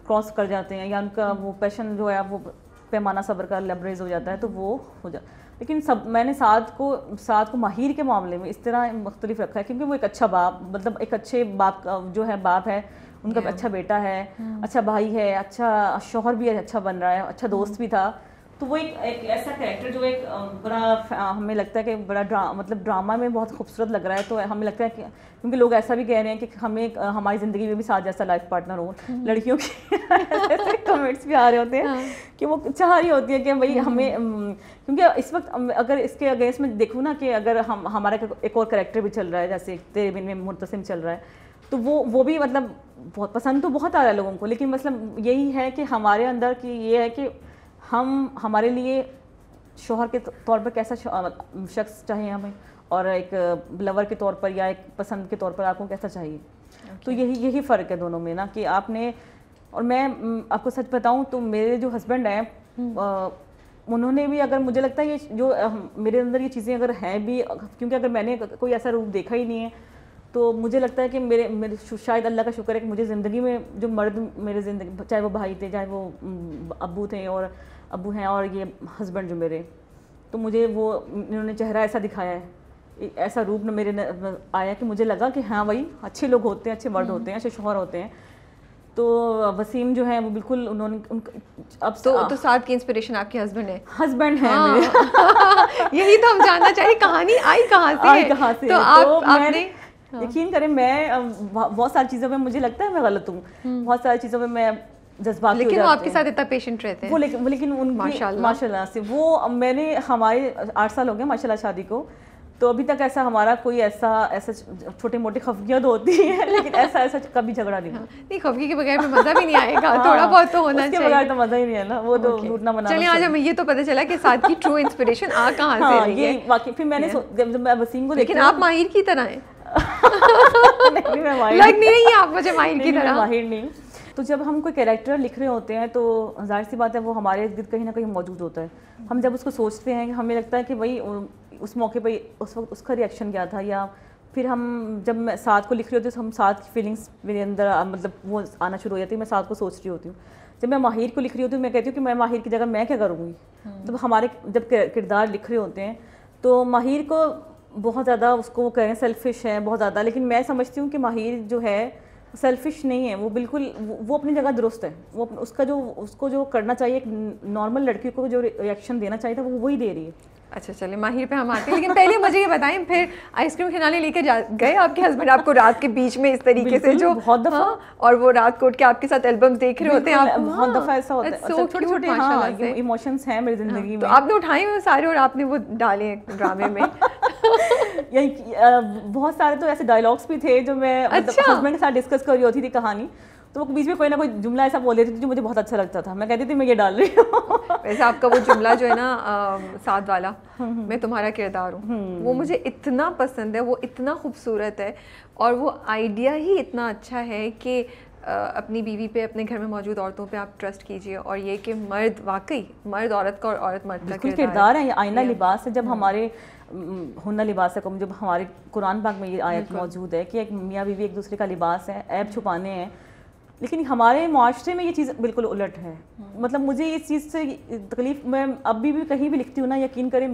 کراس کر جاتے ہیں, یا ان کا وہ پیشن جو ہے وہ پیمانہ صبر کا لیبریز ہو جاتا ہے, تو وہ ہو جاتا. لیکن میں نے سعد کو ماہر کے معاملے میں اس طرح مختلف رکھا ہے کیونکہ وہ ایک اچھا باپ, مطلب ایک اچھے باپ جو ہے باپ ہے, ان کا اچھا بیٹا ہے, اچھا بھائی ہے, اچھا شوہر بھی اچھا بن رہا ہے, اچھا دوست بھی تھا. تو وہ ایک ایسا کریکٹر جو ایک بڑا ہمیں لگتا ہے کہ بڑا مطلب ڈرامہ میں بہت خوبصورت لگ رہا ہے. تو ہمیں لگتا ہے کہ کیونکہ لوگ ایسا بھی کہہ رہے ہیں کہ ہمیں ہماری زندگی میں بھی ساتھ جیسا لائف پارٹنر ہو, لڑکیوں کے ایسے کمنٹس بھی آ رہے ہوتے ہیں کہ وہ چاہ رہی ہوتی ہے کہ بھائی ہمیں, کیونکہ اس وقت اگر اس کے اگینسٹ میں دیکھوں نا کہ اگر ہمارا ایک اور کریکٹر بھی چل رہا ہے جیسے تیرے بن میں مرتسم چل رہا ہے, تو وہ بھی مطلب بہت پسند تو بہت آ رہا ہے لوگوں کو, لیکن مطلب یہی ہے کہ ہمارے اندر کی یہ ہے کہ ہمارے لیے شوہر کے طور پر کیسا شخص چاہیے ہمیں, اور ایک لور کے طور پر یا ایک پسند کے طور پر آپ کو کیسا چاہیے. تو یہی فرق ہے دونوں میں نا کہ آپ نے, اور میں آپ کو سچ بتاؤں تو میرے جو ہسبینڈ ہیں انہوں نے بھی, اگر مجھے لگتا ہے یہ جو میرے اندر یہ چیزیں اگر ہیں بھی, کیونکہ اگر میں نے کوئی ایسا روپ دیکھا ہی نہیں ہے تو مجھے لگتا ہے کہ میرے شاید اللہ کا شکر ہے کہ مجھے زندگی میں جو مرد میرے زندگی, چاہے وہ بھائی تھے, چاہے وہ ابو تھے اور ابو ہیں, اور یہ ہسبینڈ جو میرے, تو مجھے وہ انہوں نے چہرہ ایسا دکھایا ہے, ایسا روپ نہ میرے آیا کہ مجھے لگا کہ ہاں بھائی اچھے لوگ ہوتے ہیں, اچھے مرد ہوتے ہیں, اچھے شوہر ہوتے ہیں. تو وسیم جو ہے وہ بالکل انہوں نے اب تو ساتھ کی انسپریشن آپ کے ہسبینڈ ہیں میرے. یہی تو ہم جاننا چاہیے کہانی آئی کہاں سے. تو آپ نے یقین کریں میں بہت ساری چیزوں میں مجھے لگتا ہے میں غلط ہوں, بہت ساری چیزوں میں میں جذباتی ہو جاتی ہوں, لیکن وہ آپ کے ساتھ اتنا پیشنٹ رہتے ہیں لیکن ان ماشاء اللہ سے وہ میں نے ہمارے 8 سال ہو گئے ماشاء اللہ شادی کو, تو ابھی تک ایسا ہمارا کوئی ایسا چھوٹے موٹے خفگیاں تو ہوتی ہیں لیکن ایسا کبھی جھگڑا نہیں. نہیں, خفگی کے بغیر میں مزہ بھی نہیں آئے گا, تھوڑا بہت تو ہونا چاہیے, اس کے بغیر تو مزہ ہی نہیں ہے نا, وہ تو ٹوٹنا بنانا. چلیے آج ہمیں یہ تو پتہ چلا کہ ساتھ کی ٹرو انسپریشن کہاں سے رہی ہے. واقعی پھر میں نے جب میں وسیم کو دیکھا, لیکن آپ ماہر کی طرح ہیں, لگ نہیں رہی ہے آپ مجھے ماہر کی طرح. ماہر نہیں. تو جب ہم کوئی کیریکٹر لکھ رہے ہوتے ہیں تو ظاہر سی بات ہے وہ ہمارے ارد گرد کہیں نہ کہیں موجود ہوتا ہے. ہم جب اس کو سوچتے ہیں ہمیں لگتا ہے کہ بھائی اس موقع پہ اس وقت اس کا ریئیکشن کیا تھا, یا پھر ہم جب میں ساتھ کو لکھ رہی ہوتی ہوں تو ہم ساتھ کی فیلنگس میرے اندر مطلب وہ آنا شروع ہو جاتی ہے, میں ساتھ کو سوچ رہی ہوتی ہوں. جب میں ماہر کو لکھ رہی ہوتی ہوں میں کہتی ہوں کہ میں ماہر کی جگہ میں کیا کروں گی. تو ہمارے جب کردار لکھ رہے ہوتے ہیں تو ماہر کو بہت زیادہ اس کو وہ کہیں سیلفش ہے بہت زیادہ, لیکن میں سمجھتی ہوں کہ ماہر جو ہے سیلفش نہیں ہے, وہ بالکل وہ اپنی جگہ درست ہے. وہ اس کو جو کرنا چاہیے ایک نارمل لڑکی کو جو ریئیکشن دینا چاہیے تھا وہ وہی دے رہی ہے. اچھا چلیں ماہر پہ ہم آتے ہیں, لیکن پہلے مجھے یہ بتائیں پھر آئس کریم کھلانے لے کے گئے آپ کے ہسبینڈ آپ کو رات کے بیچ میں اس طریقے سے جو بہت دفعہ, اور وہ رات کو اٹھ کے آپ کے ساتھ البمز دیکھ رہے ہوتے ہیں, آپ بہت دفعہ ایسا ہوتا ہے. چھوٹے چھوٹے ایموشنز ہیں میری زندگی میں, تو آپ نے اٹھائے ہوئے سارے اور آپ نے وہ ڈالے ڈرامے میں. بہت سارے تو ایسے ڈائلاگس بھی تھے جو میں ہسبینڈ کے ساتھ ڈسکس کر رہی ہوتی تھی کہانی, تو وہ بیچ میں کوئی نہ کوئی جملہ ایسا بول دیتی تھی جو مجھے بہت اچھا لگتا تھا, میں کہتی تھی میں یہ ڈال رہی ہوں. ویسے آپ کا وہ جملہ جو ہے نا ساتھ والا, میں تمہارا کردار ہوں, وہ مجھے اتنا پسند ہے, وہ اتنا خوبصورت ہے, اور وہ آئیڈیا ہی اتنا اچھا ہے کہ اپنی بیوی پہ اپنے گھر میں موجود عورتوں پہ آپ ٹرسٹ کیجیے, اور یہ کہ مرد واقعی مرد عورت کا اور عورت مرد کا کردار ہے, یہ آئینہ لباس ہے. جب ہمارے ہنر لباس ہے, جب ہمارے قرآن پاک میں یہ آیت موجود ہے کہ ایک میاں بیوی ایک دوسرے کا لباس ہے, عیب چھپانے ہیں, لیکن ہمارے معاشرے میں یہ چیز بالکل الٹ ہے. مطلب مجھے اس چیز سے تکلیف, میں ابھی بھی کہیں بھی لکھتی ہوں نا, یقین کریں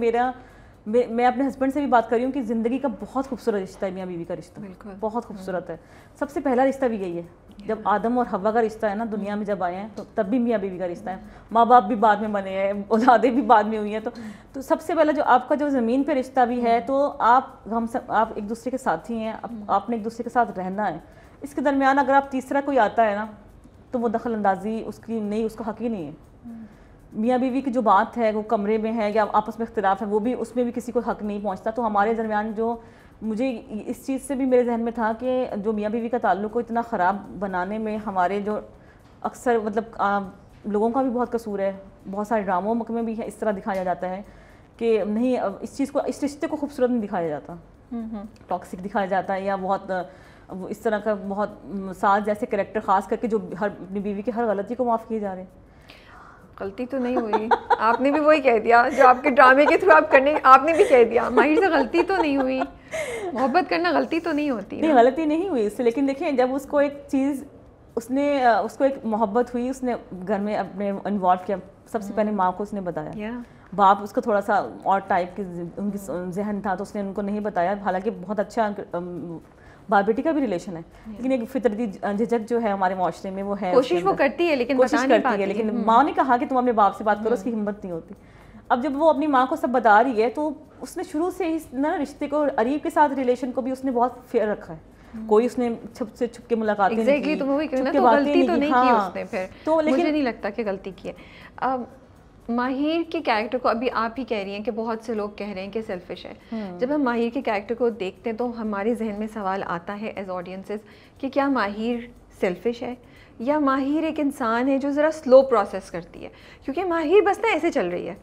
میں اپنے ہسبینڈ سے بھی بات کر رہی ہوں کہ زندگی کا بہت خوبصورت رشتہ ہے میاں بیوی کا رشتہ, بہت خوبصورت ہے. سب سے پہلا رشتہ بھی یہی ہے, جب آدم اور حوا کا رشتہ ہے نا دنیا میں جب آئے ہیں, تو تب بھی میاں بیوی کا رشتہ ہے. ماں باپ بھی بعد میں بنے ہیں, اولادیں بھی بعد میں ہوئی ہیں, تو سب سے پہلا جو آپ کا جو زمین پہ رشتہ بھی ہے, تو آپ ایک دوسرے کے ساتھی ہیں, آپ نے ایک دوسرے کے ساتھ رہنا ہے. اس کے درمیان اگر آپ تیسرا کوئی آتا ہے نا تو وہ دخل اندازی اس کی نہیں, اس کا حق ہی نہیں ہے. میاں بیوی کی جو بات ہے وہ کمرے میں ہے یا آپس میں اختلاف ہے, وہ بھی اس میں بھی کسی کو حق نہیں پہنچتا. تو ہمارے درمیان جو مجھے اس چیز سے بھی میرے ذہن میں تھا کہ جو میاں بیوی کا تعلق کو اتنا خراب بنانے میں ہمارے جو اکثر مطلب لوگوں کا بھی بہت قصور ہے. بہت سارے ڈراموں میں بھی اس طرح دکھایا جاتا ہے کہ نہیں, اس چیز کو, اس رشتے کو خوبصورت نہیں دکھایا جاتا. ٹاکسک دکھایا جاتا ہے, یا بہت اس طرح کا بہت سعد جیسے کریکٹر خاص کر کے جو ہر اپنی بیوی کی ہر غلطی کو معاف کیے جا رہے ہیں. غلطی تو نہیں ہوئی, آپ نے بھی وہی کہہ دیا جو آپ کے ڈرامے کے تھرو آپ کرنے, آپ نے بھی کہہ دیا ماہر سے غلطی تو نہیں ہوئی, محبت کرنا غلطی تو نہیں ہوتی. نہیں غلطی نہیں ہوئی اس سے, لیکن دیکھیں جب اس کو ایک چیز اس کو ایک محبت ہوئی, اس نے گھر میں اپنے انوالو کیا, سب سے پہلے ماں کو اس نے بتایا. باپ اس کو تھوڑا سا اور ٹائپ کی ان کی ذہن تھا تو اس نے ان کو نہیں بتایا, حالانکہ بہت اچھا باپ بیٹی کا بھی ریلیشن ہے, لیکن ایک فطرتی جھجک جو ہے ہمارے معاشرے میں وہ ہے, کوشش وہ کرتی ہے لیکن کوشش کرتی ہے, لیکن ماں نے کہا کہ تم اپنے باپ سے بات کرو, اس کی ہمت نہیں ہوتی. اب جب وہ اپنی ماں کو سب بتا رہی ہے تو اس نے شروع سے ہی نا رشتے کو, اریب کے ساتھ ریلیشن کو بھی اس نے بہت فیئر رکھا ہے. کوئی اس نے چھپ سے چھپ کے ملاقاتیں نہیں کی, غلطی تو نہیں کی اس نے, پھر تو مجھے نہیں لگتا کہ غلطی کی ہے. ماہر کے کیریکٹر کو ابھی آپ ہی کہہ رہی ہیں کہ بہت سے لوگ کہہ رہے ہیں کہ سیلفش ہے. جب ہم ماہر کے کیریکٹر کو دیکھتے ہیں تو ہمارے ذہن میں سوال آتا ہے ایز آڈینسز کہ کیا ماہر سیلفش ہے یا ماہر ایک انسان ہے جو ذرا سلو پروسیس کرتی ہے, کیونکہ ماہر بس نا ایسے چل رہی ہے,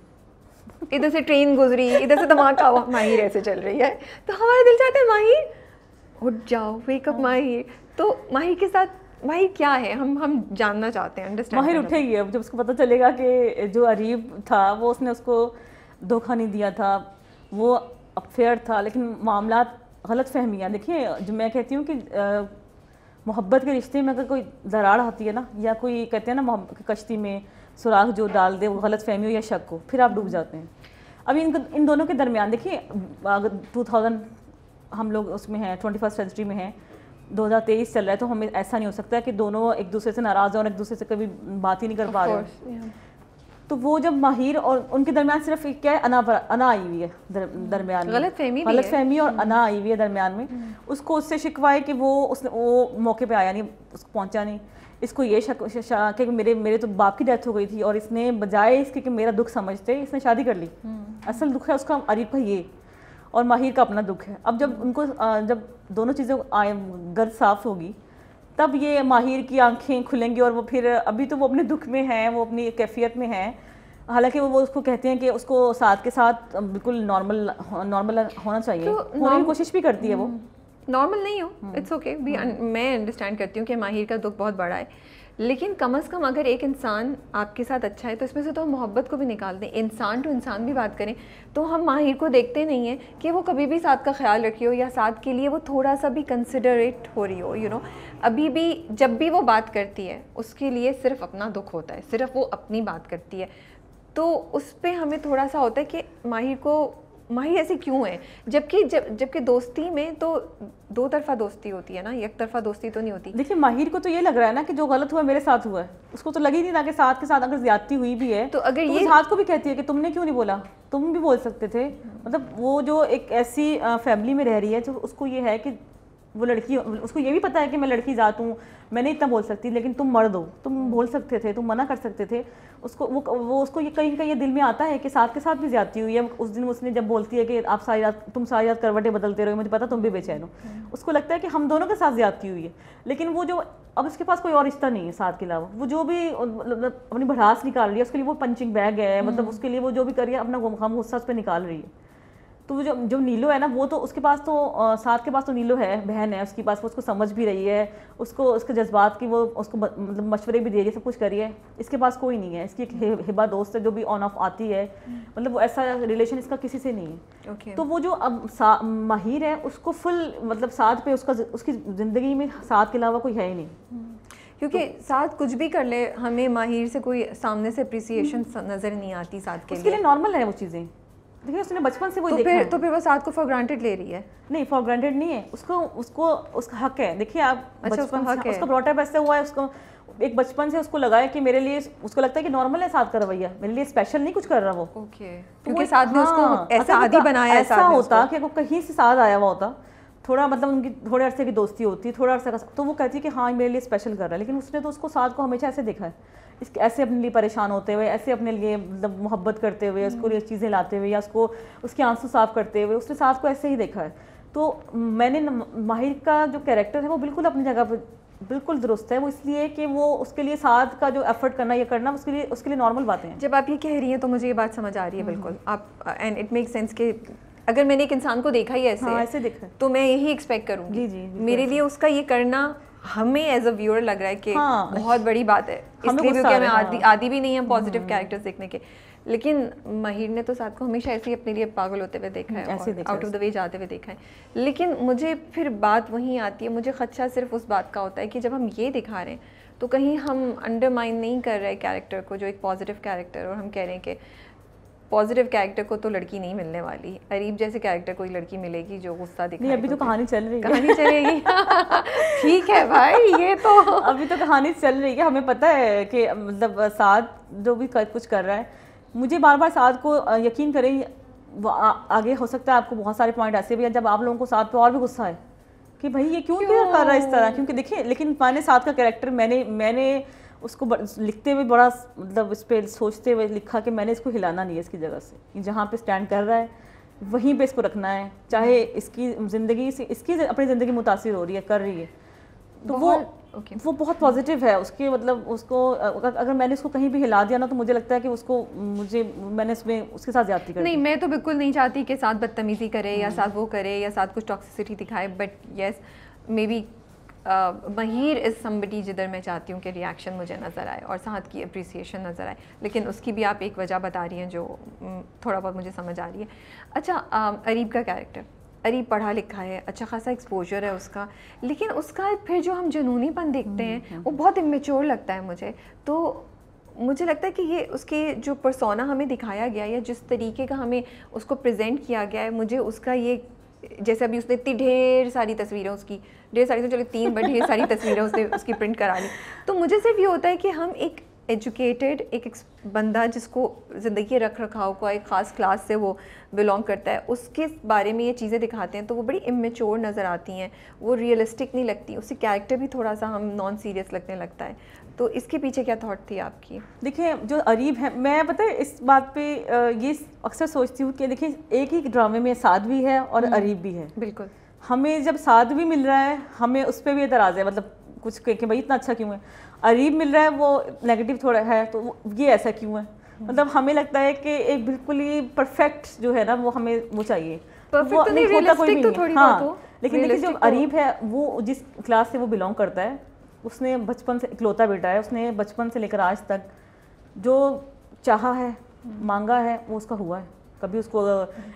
ادھر سے ٹرین گزری, ادھر سے دھماکہ ہوا, ماہر ایسے چل رہی ہے, تو ہمارا دل چاہتا ہے ماہر اٹھ جاؤ, ویک اپ ماہر. تو ماہر کے ساتھ ماہر کیا ہے, ہم جاننا چاہتے ہیں, انڈرسٹینڈ. ماہر اٹھے گی اب جب اس کو پتہ چلے گا کہ جو اریب تھا وہ اس نے اس کو دھوکہ نہیں دیا تھا, وہ فیئر تھا, لیکن معاملات غلط فہمیاں. دیکھیے جو میں کہتی ہوں کہ محبت کے رشتے میں اگر کوئی دراڑ آتی ہے نا, یا کوئی کہتے ہیں نا کشتی میں سوراخ جو ڈال دے وہ غلط فہمی ہو یا شک ہو, پھر آپ ڈوب جاتے ہیں. ابھی ان دونوں کے درمیان دیکھیے اگر 2000 ہم لوگ اس میں ہیں, 21st سینچری میں ہیں, 2023 چل رہا ہے, تو ہمیں ایسا نہیں ہو سکتا کہ دونوں ایک دوسرے سے ناراض ہیں اور ایک دوسرے سے کبھی بات ہی نہیں کر پا رہے. تو وہ جب ماہر اور ان کے درمیان صرف کیا ہے, انا آئی ہوئی ہے درمیان میں, غلط فہمی اور انا آئی ہوئی ہے درمیان میں. اس کو اس سے شکوا ہے کہ وہ موقع پہ آیا نہیں, اس کو پہنچا نہیں. اس کو یہ شک کہ میرے تو باپ کی ڈیتھ ہو گئی تھی, اور اس نے بجائے اس کے کہ میرا دکھ سمجھتے اس نے شادی کر لی. اصل دکھ ہے اس کا اریب کا یہ, اور ماہر کا اپنا دکھ ہے. اب جب ان کو جب دونوں چیزیں گرد صاف ہوگی تب یہ ماہر کی آنکھیں کھلیں گی, اور وہ پھر ابھی تو وہ اپنے دکھ میں ہیں, وہ اپنی کیفیت میں ہیں. حالانکہ وہ اس کو کہتے ہیں کہ اس کو ساتھ کے ساتھ بالکل نارمل ہونا چاہیے, ہونے کی کوشش بھی کرتی ہے. وہ نارمل نہیں ہو, اٹس اوکے, میں انڈرسٹینڈ کرتی ہوں کہ ماہر کا دکھ بہت بڑا ہے, لیکن کم از کم اگر ایک انسان آپ کے ساتھ اچھا ہے تو اس میں سے تو ہم محبت کو بھی نکال دیں, انسان ٹو انسان بھی بات کریں. تو ہم ماہر کو دیکھتے نہیں ہیں کہ وہ کبھی بھی ساتھ کا خیال رکھی ہو, یا ساتھ کے لیے وہ تھوڑا سا بھی کنسیڈریٹ ہو رہی ہو, ابھی بھی جب بھی وہ بات کرتی ہے اس کے لیے صرف اپنا دکھ ہوتا ہے, صرف وہ اپنی بات کرتی ہے. تو اس پہ ہمیں تھوڑا سا ہوتا ہے کہ ماہر ایسے کیوں ہے, جبکہ دوستی میں تو دو طرفہ دوستی ہوتی ہے نا, ایک طرفہ دوستی تو نہیں ہوتی. دیکھیے ماہر کو تو یہ لگ رہا ہے نا کہ جو غلط ہوا میرے ساتھ ہوا ہے, اس کو تو لگ ہی نہیں تھا کہ ساتھ کے ساتھ اگر زیادتی ہوئی بھی ہے تو اگر یہ ساتھ کو بھی کہتی ہے کہ تم نے کیوں نہیں بولا, تم بھی بول سکتے تھے. مطلب وہ جو ایک ایسی فیملی میں رہ رہی ہے جو اس کو یہ ہے کہ وہ لڑکی, اس کو یہ بھی پتہ ہے کہ میں لڑکی ذات ہوں, میں نہیں اتنا بول سکتی, لیکن تم مرد ہو, تم بول سکتے تھے, تم منع کر سکتے تھے. اس کو یہ کہیں کہیں دل میں آتا ہے کہ ساتھ کے ساتھ بھی زیادتی ہوئی ہے. اس دن اس نے جب بولتی ہے کہ آپ تم ساری رات کروٹیں بدلتے رہو, مجھے پتا تم بھی بے چین ہو, اس کو لگتا ہے کہ ہم دونوں کے ساتھ زیادتی ہوئی ہے. لیکن وہ جو اب اس کے پاس کوئی اور رشتہ نہیں ہے ساتھ کے علاوہ, وہ جو بھی اپنی بھڑاس نکال رہی ہے اس کے لیے وہ پنچنگ بیگ ہے, مطلب اس کے لیے وہ جو بھی کر رہی ہے اپنا غم غصہ اس پہ نکال رہی ہے. تو جو نیلو ہے نا, وہ تو اس کے پاس تو ساتھ کے پاس تو نیلو ہے, بہن ہے اس کے پاس, وہ اس کو سمجھ بھی رہی ہے, اس کے جذبات کی وہ اس کو مطلب مشورے بھی دے رہی ہے, سب کچھ کر رہی ہے. اس کے پاس کوئی نہیں ہے, اس کی ایک ہبا دوست ہے جو بھی آن آف آتی ہے, مطلب وہ ایسا ریلیشن اس کا کسی سے نہیں ہے. تو وہ جو اب ماہر ہے اس کو فل مطلب ساتھ پہ اس کی زندگی میں ساتھ کے علاوہ کوئی ہے ہی نہیں, کیونکہ ساتھ کچھ بھی کر لے ہمیں ماہر سے کوئی سامنے سے اپریسیشن نظر نہیں آتی ساتھ کے لیے. اس کے لیے نارمل ہے وہ چیزیں. دیکھیں اس نے بچپن سے وہ دیکھا ہے, تو پھر وہ ساتھ کو فار گرانٹیڈ لے رہی ہے. نہیں فار گرانٹیڈ نہیں ہے, اس کا حق ہے. دیکھیے آپ بچپن سے اس کا براٹ اپ ایسا ہوا ہے, اس کو ایک بچپن سے اس کو لگا ہے کہ میرے لیے, اس کو لگتا ہے کہ نارمل ہے ساتھ کا رویہ, میرے لیے اسپیشل نہیں کچھ کر رہا وہ, کیونکہ ساتھ میں اس کو ایسا عادی بنایا ہے. ایسا ہوتا کہ وہ کہیں سے ساتھ آیا ہوا ہوتا, تھوڑا مطلب ان کی تھوڑے عرصے کی دوستی ہوتی, تھوڑا عرصے کا, تو وہ کہتی ہے کہ ہاں میرے لیے اسپیشل کر رہا ہے. لیکن اس نے تو اس کو ساتھ کو ہمیشہ ایسے دیکھا ہے, ایسے اپنے لیے پریشان ہوتے ہوئے, ایسے اپنے لیے مطلب محبت کرتے ہوئے, اس کو لیے چیزیں لاتے ہوئے, یا اس کے آنسو صاف کرتے ہوئے, اس نے ساتھ کو ایسے ہی دیکھا ہے. تو میں نے ماہر کا جو کیریکٹر ہے وہ بالکل اپنی جگہ پہ بالکل درست ہے. وہ اس لیے کہ وہ اس کے لیے ساتھ کا جو ایفرٹ کرنا یہ کرنا اس کے لیے نارمل باتیں ہیں. جب آپ یہ کہہ رہی ہیں تو مجھے یہ بات سمجھ آ رہی ہے بالکل, آپ اینڈ اٹ میک سینس کہ اگر میں نے ایک انسان کو دیکھا ہی ایسے دیکھا تو میں یہی ایکسپیکٹ کروں گی. میرے لیے اس کا یہ کرنا ہمیں ایز اے ویور لگ رہا ہے کہ بہت بڑی بات ہے, اس لیے کیونکہ ہمیں عادی بھی نہیں ہے پازیٹیو کیریکٹرز دیکھنے کے. لیکن ماہر نے تو ساتھ کو ہمیشہ ایسے ہی اپنے لیے پاگل ہوتے ہوئے دیکھا ہے, آؤٹ آف دا وے جاتے ہوئے دیکھا ہے. لیکن مجھے پھر بات وہیں آتی ہے, مجھے خدشہ صرف اس بات کا ہوتا ہے کہ جب ہم یہ دکھا رہے ہیں تو کہیں ہم انڈرمائن نہیں کر رہے کیریکٹر کو جو ایک پازیٹیو کیریکٹر, اور ہم کہہ رہے ہیں کہ پازیٹیو کیریکٹر کو تو لڑکی نہیں ملنے والی, اریب جیسے کیریکٹر کوئی لڑکی ملے گی جو غصہ دکھائے. ابھی تو کہانی چل رہی ہے, کہانی چلے گی. ٹھیک ہے بھائی, یہ تو ابھی تو کہانی چل رہی ہے. ہمیں پتہ ہے کہ مطلب سعد جو بھی کچھ کر رہا ہے, مجھے بار بار سعد کو یقین کریں آگے ہو سکتا ہے آپ کو بہت سارے پوائنٹ ایسے بھی ہیں جب آپ لوگوں کو سعد پہ اور بھی غصہ ہے کہ بھائی یہ کیوں کر رہا ہے اس طرح. کیونکہ دیکھیں, لیکن میں نے سعد کا کریکٹر میں نے اس کو لکھتے ہوئے بڑا مطلب اس پہ سوچتے ہوئے لکھا کہ میں نے اس کو ہلانا نہیں ہے اس کی جگہ سے, جہاں پہ اسٹینڈ کر رہا ہے وہیں پہ اس کو رکھنا ہے, چاہے اس کی زندگی سے اس کی اپنی زندگی متاثر ہو رہی ہے, کر رہی ہے, تو وہ بہت پازیٹیو ہے اس کے. مطلب اس کو اگر میں نے اس کو کہیں بھی ہلا دیا نا تو مجھے لگتا ہے کہ اس کو میں نے اس میں اس کے ساتھ زیادتی کر. نہیں, میں تو بالکل نہیں چاہتی کہ ساتھ بدتمیزی کرے یا ساتھ وہ کرے یا ساتھ کچھ ٹاکسسٹی دکھائے, but yes may be Maheer is somebody جدھر میں چاہتی ہوں کہ ریئیکشن مجھے نظر آئے اور ساتھ کی اپریسیشن نظر آئے. لیکن اس کی بھی آپ ایک وجہ بتا رہی ہیں جو تھوڑا بہت مجھے سمجھ آ رہی ہے. اچھا, اریب کا کیریکٹر, اریب پڑھا لکھا ہے, اچھا خاصا ایکسپوجر ہے اس کا, لیکن اس کا پھر جو ہم جنونی پن دیکھتے ہیں وہ بہت امیچور لگتا ہے مجھے. تو مجھے لگتا ہے کہ یہ اس کے جو پرسونا ہمیں دکھایا گیا یا جس طریقے کا ہمیں اس کو پریزنٹ کیا گیا ہے, مجھے اس کا یہ جیسے ابھی اس نے اتنی ڈھیر ساری تصویریں, اس کی ڈھیر ساری تو چلو 3 بٹ ڈھیر ساری تصویریں اس نے اس کی پرنٹ کرا لی. تو مجھے صرف یہ ہوتا ہے کہ ہم ایک ایجوکیٹڈ ایک بندہ جس کو زندگی کے رکھ رکھاؤ کا ایک خاص کلاس سے وہ بلانگ کرتا ہے, اس کے بارے میں یہ چیزیں دکھاتے ہیں تو وہ بڑی امیچور نظر آتی ہیں, وہ ریئلسٹک نہیں لگتی, اس سے کیریکٹر بھی تھوڑا سا ہم نان سیریس لگنے لگتا ہے. تو اس کے پیچھے کیا تھاٹ تھی آپ کی؟ دیکھیں جو اریب ہے, میں پتہ ہے اس بات پہ یہ اکثر سوچتی ہوں کہ دیکھیں ایک ہی ڈرامے میں سعد بھی ہے اور اریب بھی ہے. بالکل, ہمیں جب سعد بھی مل رہا ہے ہمیں اس پہ بھی اعتراض ہے, مطلب کچھ کہ بھائی اتنا اچھا کیوں ہے. اریب مل رہا ہے وہ نیگیٹو تھوڑا ہے تو یہ ایسا کیوں ہے. مطلب ہمیں لگتا ہے کہ ایک بالکل ہی پرفیکٹ جو ہے نا وہ ہمیں وہ چاہیے, وہ نہیں ہوتا کوئی بھی نہیں. ہاں, لیکن دیکھیے جو اریب ہے وہ جس کلاس سے وہ بلانگ کرتا ہے, اس نے بچپن سے اکلوتا بیٹا ہے, اس نے بچپن سے لے کر آج تک جو چاہا ہے مانگا ہے وہ اس کا ہوا ہے. کبھی اس کو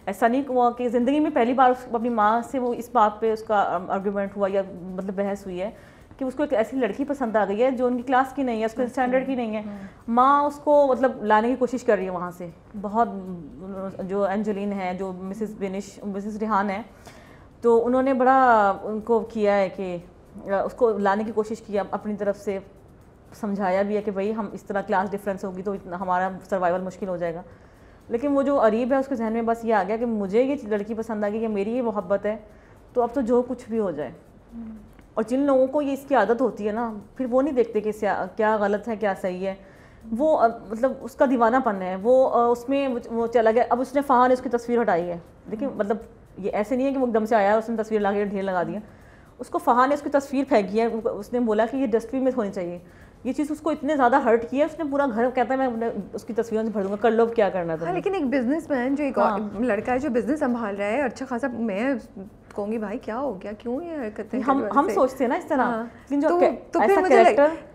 ایسا نہیں ہوا کہ زندگی میں پہلی بار اپنی ماں سے وہ اس بات پہ اس کا آرگیومنٹ ہوا یا مطلب بحث ہوئی ہے کہ اس کو ایک ایسی لڑکی پسند آ گئی ہے جو ان کی کلاس کی نہیں ہے, اس کے اسٹینڈرڈ کی نہیں ہے. ماں اس کو مطلب لانے کی کوشش کر رہی ہے وہاں سے, بہت جو اینجلین ہے جو مسز ریحان ہے, تو انہوں نے بڑا ان کو کیا ہے کہ اس کو لانے کی کوشش کیا, اپنی طرف سے سمجھایا بھی ہے کہ بھائی ہم اس طرح کلاس ڈفرینس ہوگی تو ہمارا سروائیول مشکل ہو جائے گا. لیکن وہ جو اریب ہے اس کے ذہن میں بس یہ آ گیا کہ مجھے یہ لڑکی پسند آ گئی, کہ میری یہ محبت ہے, تو اب تو جو کچھ بھی ہو جائے. اور جن لوگوں کو یہ اس کی عادت ہوتی ہے نا, پھر وہ نہیں دیکھتے کہ کیا غلط ہے کیا صحیح ہے, وہ مطلب اس کا دیوانہ پن ہے, وہ اس میں وہ چلا گیا. اب اس نے فہا نے اس کی تصویر ہٹائی ہے, دیکھیں مطلب یہ ایسے نہیں ہے کہ وہ ایک دم سے آیا اس نے تصویر لا کے ڈھیر لگا دیا. اس کو فہا نے اس کی تصویر پھینکی ہے, اس نے بولا کہ یہ ڈسٹ بن میں ہونی چاہیے. یہ چیز اس کو اتنے زیادہ ہرٹ کی ہے, اس نے پورا گھر کہتا ہے میں اس کی تصویروں سے بھر دوں گا, کر لو کیا کرنا تھا. لیکن ایک بزنس مین جو ایک لڑکا ہے جو بزنس سنبھال رہا ہے اچھا خاصا, میں کہوں گی بھائی کیا ہو گیا, کیوں یہ حرکتیں ہم سوچتے ہیں نا اس طرح.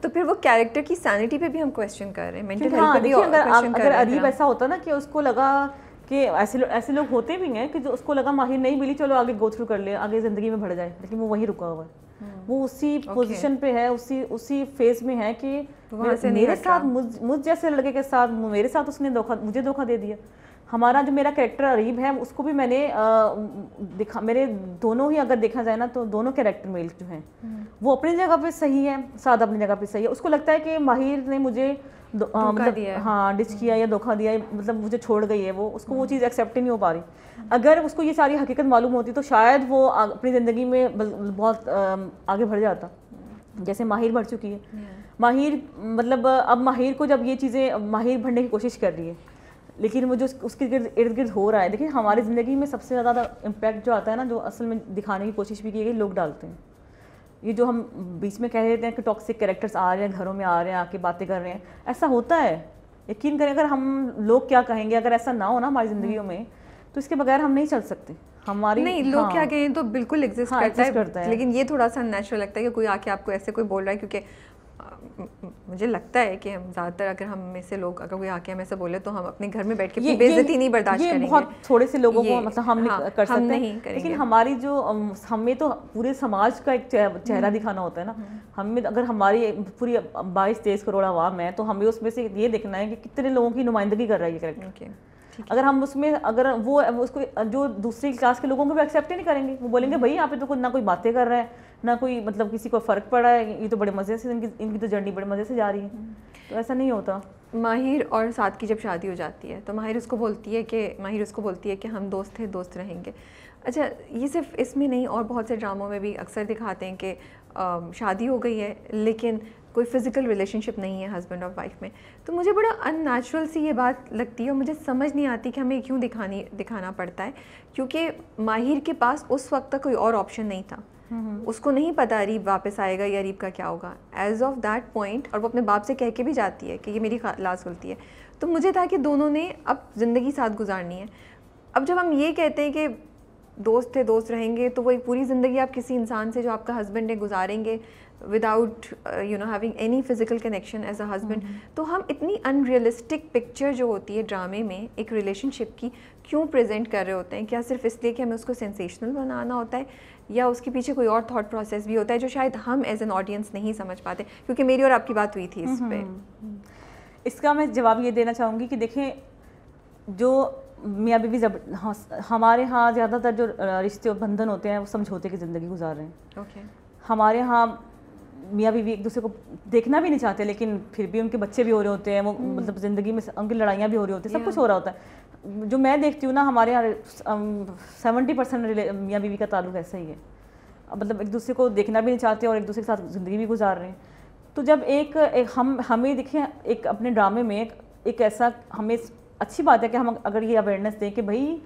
تو پھر وہ کیریکٹر کی سینٹی پہ بھی ہم کویسچن کر رہے ہیں, مینٹل ہیلتھ پہ بھی اگر اریب ایسا ہوتا نا کہ اس کو لگا کہ ایسے لوگ ہوتے بھی ہیں کہ جو اس کو لگا ماہر نہیں ملی چلو آگے گو تھرو کر لے, آگے زندگی میں بڑھ جائے, لیکن وہ وہیں رکا ہوا ہے, وہ اسی پوزیشن پہ ہے, اسی فیز میں ہے کہ میرے ساتھ مجھ جیسے لڑکے کے ساتھ میرے ساتھ اس نے مجھے دھوکہ دے دیا. ہمارا جو میرا کریکٹر اریب ہے اس کو بھی میں نے دیکھا, میرے دونوں ہی اگر دیکھا جائے نا تو دونوں کریکٹر میل جو ہیں وہ اپنی جگہ پہ صحیح ہے, سعد اپنی جگہ پہ صحیح ہے. اس کو لگتا ہے کہ ماہر نے مجھے ہاں ڈچ کیا یا دھوکہ دیا, مطلب مجھے چھوڑ گئی ہے, وہ اس کو وہ چیز ایکسیپٹ ہی نہیں ہو پا رہی. اگر اس کو یہ ساری حقیقت معلوم ہوتی تو شاید وہ اپنی زندگی میں بہت آگے بڑھ جاتا, جیسے ماہر بڑھ چکی ہے. ماہر مطلب اب ماہر کو جب یہ چیزیں ماہر بڑھنے کی کوشش کر رہی ہے, لیکن وہ جو اس کے ارد گرد ہو رہا ہے. دیکھیں ہماری زندگی میں سب سے زیادہ امپیکٹ جو آتا ہے نا, جو اصل میں دکھانے کی کوشش بھی کی گئی, لوگ ڈالتے ہیں. یہ جو ہم بیچ میں کہہ دیتے ہیں کہ ٹاکسک کریکٹرز آ رہے ہیں گھروں میں, آ رہے ہیں آ کے باتیں کر رہے ہیں, ایسا ہوتا ہے. یقین کریں اگر ہم لوگ کیا کہیں گے, اگر ایسا نہ ہو نا ہماری زندگیوں میں تو اس کے بغیر ہم نہیں چل سکتے. ہماری نہیں لوگ کیا کہیں تو بالکل ایگزسٹ کرتا ہے, لیکن یہ تھوڑا سا نیچرل لگتا ہے کہ کوئی آ کے آپ کو ایسے کوئی بول رہا ہے, کیونکہ مجھے لگتا ہے کہ ہم زیادہ تر اگر ہم میں سے لوگ اگر کوئی آ کے ہمیں سے بولے تو ہم اپنے گھر میں بیٹھ کے بے عزتی نہیں برداشت کریں گے. بہت تھوڑے سے لوگوں کو مطلب ہم نہیں کر سکتے, لیکن ہماری جو ہمیں تو پورے سماج کا ایک چہرہ دکھانا ہوتا ہے نا. ہمیں اگر ہماری پوری 22-23 کروڑ عوام ہے تو ہمیں اس میں سے یہ دیکھنا ہے کہ کتنے لوگوں کی نمائندگی کر رہا ہے یہ کریکٹر. اگر ہم اس میں اگر وہ اس کو جو دوسری کلاس کے لوگوں کو بھی ایکسیپٹ ہی نہیں کریں گے, وہ بولیں گے بھائی یہاں پہ تو نہ کوئی باتیں کر رہا ہے, نہ کوئی مطلب کسی کو فرق پڑا ہے, یہ تو بڑے مزے سے ان کی تو جرنی بڑے مزے سے جا رہی ہے. تو ایسا نہیں ہوتا. ماہر اور سعد کی جب شادی ہو جاتی ہے تو ماہر اس کو بولتی ہے کہ ہم دوست تھے, دوست رہیں گے. اچھا یہ صرف اس میں نہیں, اور بہت سے ڈراموں میں بھی اکثر دکھاتے ہیں کہ شادی ہو گئی ہے لیکن کوئی فزیکل ریلیشن شپ نہیں ہے ہسبینڈ اور وائف میں. تو مجھے بڑا ان نیچرل سی یہ بات لگتی ہے, اور مجھے سمجھ نہیں آتی کہ ہمیں کیوں دکھانا پڑتا ہے, کیونکہ ماہر کے پاس اس وقت تک کوئی اور آپشن نہیں تھا. اس کو نہیں پتا اریب واپس آئے گا یا اریب کا کیا ہوگا ایز آف دیٹ پوائنٹ, اور وہ اپنے باپ سے کہہ کے بھی جاتی ہے کہ یہ میری لاز غلطی ہے. تو مجھے تھا کہ دونوں نے اب زندگی ساتھ گزارنی ہے. اب جب ہم یہ کہتے ہیں کہ دوست تھے, دوست رہیں گے, تو وہ ایک پوری زندگی آپ کسی انسان سے جو آپ کا ہسبینڈ ہے گزاریں گے without having any physical connection as a husband. تو ہم اتنی ان ریئلسٹک پکچر جو ہوتی ہے ڈرامے میں ایک ریلیشن شپ کی کیوں پریزنٹ کر رہے ہوتے ہیں؟ کیا صرف اس لیے کہ ہمیں اس کو سینسیشنل بنانا ہوتا ہے, یا اس کے پیچھے کوئی اور تھاٹ پروسیس بھی ہوتا ہے جو شاید ہم ایز این آڈینس نہیں سمجھ پاتے؟ کیونکہ میری اور آپ کی بات ہوئی تھی اس پہ. اس کا میں جواب یہ دینا چاہوں گی کہ دیکھیں, جو میاں بیوی ہمارے ہاں زیادہ تر جو رشتے بندھن ہوتے ہیں وہ سمجھوتے کی زندگی گزار رہے ہیں. ہمارے ہاں میاں بیوی ایک دوسرے کو دیکھنا بھی نہیں چاہتے, لیکن پھر بھی ان کے بچے بھی ہو رہے ہوتے ہیں, وہ مطلب زندگی میں ان کی لڑائیاں بھی ہو رہی ہوتی ہیں, سب کچھ ہو رہا ہوتا ہے. جو میں دیکھتی ہوں نا, ہمارے یہاں 70% میاں بیوی کا تعلق ایسا ہی ہے, مطلب ایک دوسرے کو دیکھنا بھی نہیں چاہتے اور ایک دوسرے کے ساتھ زندگی بھی گزار رہے ہیں. تو جب ہمیں دیکھیں ایک اپنے ڈرامے میں ایک ایسا, ہمیں اچھی بات ہے کہ ہم اگر یہ اویئرنیس دیں کہ بھائی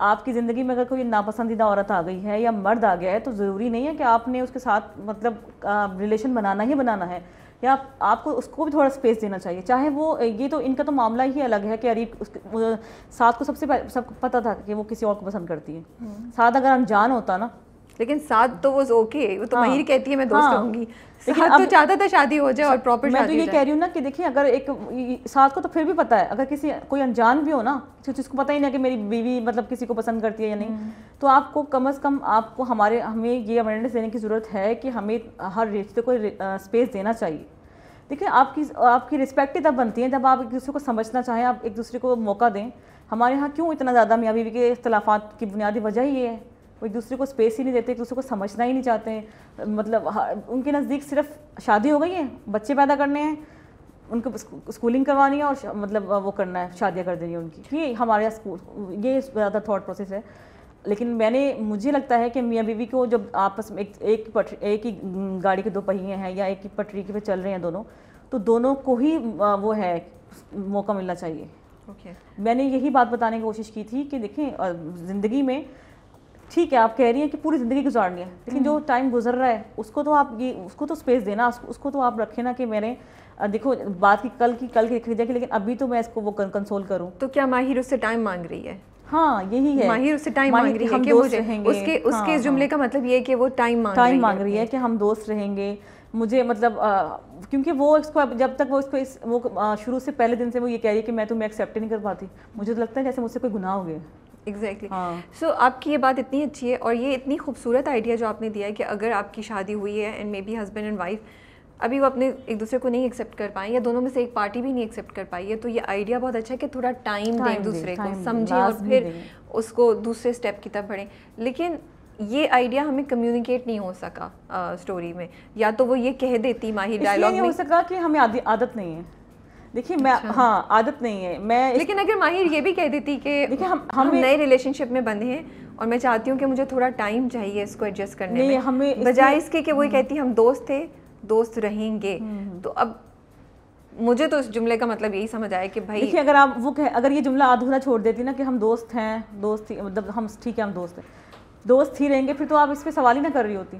آپ کی زندگی میں اگر کوئی ناپسندیدہ عورت آ گئی ہے یا مرد آ گیا ہے تو ضروری نہیں ہے کہ آپ نے اس کے ساتھ مطلب ریلیشن بنانا ہی بنانا ہے, یا آپ کو اس کو بھی تھوڑا اسپیس دینا چاہیے. چاہے وہ یہ تو ان کا تو معاملہ ہی الگ ہے کہ اریب سعد کو سب کو پتہ تھا کہ وہ کسی اور کو پسند کرتی ہے. سعد اگر انجان ہوتا نا, لیکن سعد تو وہ اوکے, وہ تو ماہر کہتی ہے میں دوست رہوں گی, سعد تو چاہتا تھا شادی ہو جائے اور پراپر شادی. میں تو یہ کہہ رہی ہوں نا کہ دیکھیں اگر ایک سعد کو تو پھر بھی پتہ ہے, اگر کوئی انجان بھی ہو نا جس کو پتہ ہی نہیں کہ میری بیوی مطلب کسی کو پسند کرتی ہے یا نہیں, تو آپ کو کم از کم آپ کو ہمیں یہ اویئرنیس دینے کی ضرورت ہے کہ ہمیں ہر رشتے کو اسپیس دینا چاہیے. دیکھیں آپ کی رسپیکٹ ہی تب بنتی ہے جب آپ ایک دوسرے کو سمجھنا چاہیں, آپ ایک دوسرے کو موقع دیں. ہمارے یہاں کیوں اتنا زیادہ میاں بیوی کے اختلافات کی بنیادی وجہ ہی یہ ہے, وہ ایک دوسرے کو اسپیس ہی نہیں دیتے, ایک دوسرے کو سمجھنا ہی نہیں چاہتے ہیں. مطلب ان کے نزدیک صرف شادی ہو گئی ہے, بچے پیدا کرنے ہیں, ان کو اسکولنگ کروانی ہے اور مطلب وہ کرنا ہے, شادیاں کر دینی ہے ان کی. یہ ہمارے یہ زیادہ تھاٹ پروسیس ہے. لیکن مجھے لگتا ہے کہ میاں بیوی کو جب آپس میں ایک ہی گاڑی کے دو پہیے ہیں یا ایک ہی پٹری پہ چل رہے ہیں دونوں, تو دونوں کو ہی وہ ہے موقع ملنا چاہیے. میں نے یہی بات بتانے کی کوشش کی تھی کہ دیکھیں زندگی میں ٹھیک ہے آپ کہہ رہی ہیں کہ پوری زندگی گزارنی ہے, لیکن جو ٹائم گزر رہا ہے اس کو تو آپ اس کو تو اسپیس دینا, اس کو تو آپ رکھیں نا کہ میں نے دیکھو بات کی کل رکھ جائے گی, لیکن ابھی تو میں اس کو وہ کنسول کروں. تو کیا ماہر اس سے ٹائم مانگ رہی ہے؟ ہاں یہی ہے, ماہر اس سے ٹائم مانگ رہی ہے کہ مجھے اس کے اس جملے کا مطلب یہ ہے کہ وہ ٹائم مانگ رہی ہے کہ ہم دوست رہیں گے. مجھے مطلب کیونکہ وہ اس کو جب تک وہ اس کو وہ شروع سے پہلے دن سے وہ یہ کہہ رہی ہے کہ میں تمہیں ایکسیپٹ نہیں کر پاتی, مجھے تو لگتا ہے جیسے مجھ سے کوئی گناہ ہو گیا. ایگزیکٹلی. سو آپ کی یہ بات اتنی اچھی ہے, اور یہ اتنی خوبصورت آئیڈیا جو آپ نے دیا ہے کہ اگر آپ کی شادی ہوئی ہے and may be husband and wife ابھی وہ اپنے ایک دوسرے کو نہیں ایکسیپٹ کر پائیں یا دونوں میں سے ایک پارٹی بھی نہیں ایکسیپٹ کر پائی ہے, تو یہ آئیڈیا بہت اچھا ہے کہ تھوڑا ٹائم دیں ایک دوسرے کو, سمجھیں اور پھر اس کو دوسرے اسٹیپ کی طرف بڑھیں. لیکن یہ آئیڈیا ہمیں کمیونیکیٹ نہیں ہو سکا اسٹوری میں, یا تو وہ یہ کہہ دیتی ماہر ڈائلاگ میں, ہو سکا کہ ہمیں عادت نہیں ہے. دیکھیے میں عادت نہیں ہے میں, لیکن اگر ماہر یہ بھی کہہ دیتی کہ ہم نئے ریلیشن شپ میں بندھے ہیں اور میں چاہتی ہوں کہ مجھے تھوڑا ٹائم چاہیے اس کو ایڈجسٹ کرنے میں, بجائے اس کے کہ وہ کہتی ہم دوست تھے دوست رہیں گے. تو اب مجھے تو اس جملے کا مطلب یہی سمجھ آیا کہ بھائی دیکھیے اگر یہ جملہ ادھورا چھوڑ دیتی نا کہ ہم دوست ہیں, دوست مطلب ہم ٹھیک ہے ہم دوست ہی رہیں گے, پھر تو آپ اس پہ سوال ہی نہ کر رہی ہوتی.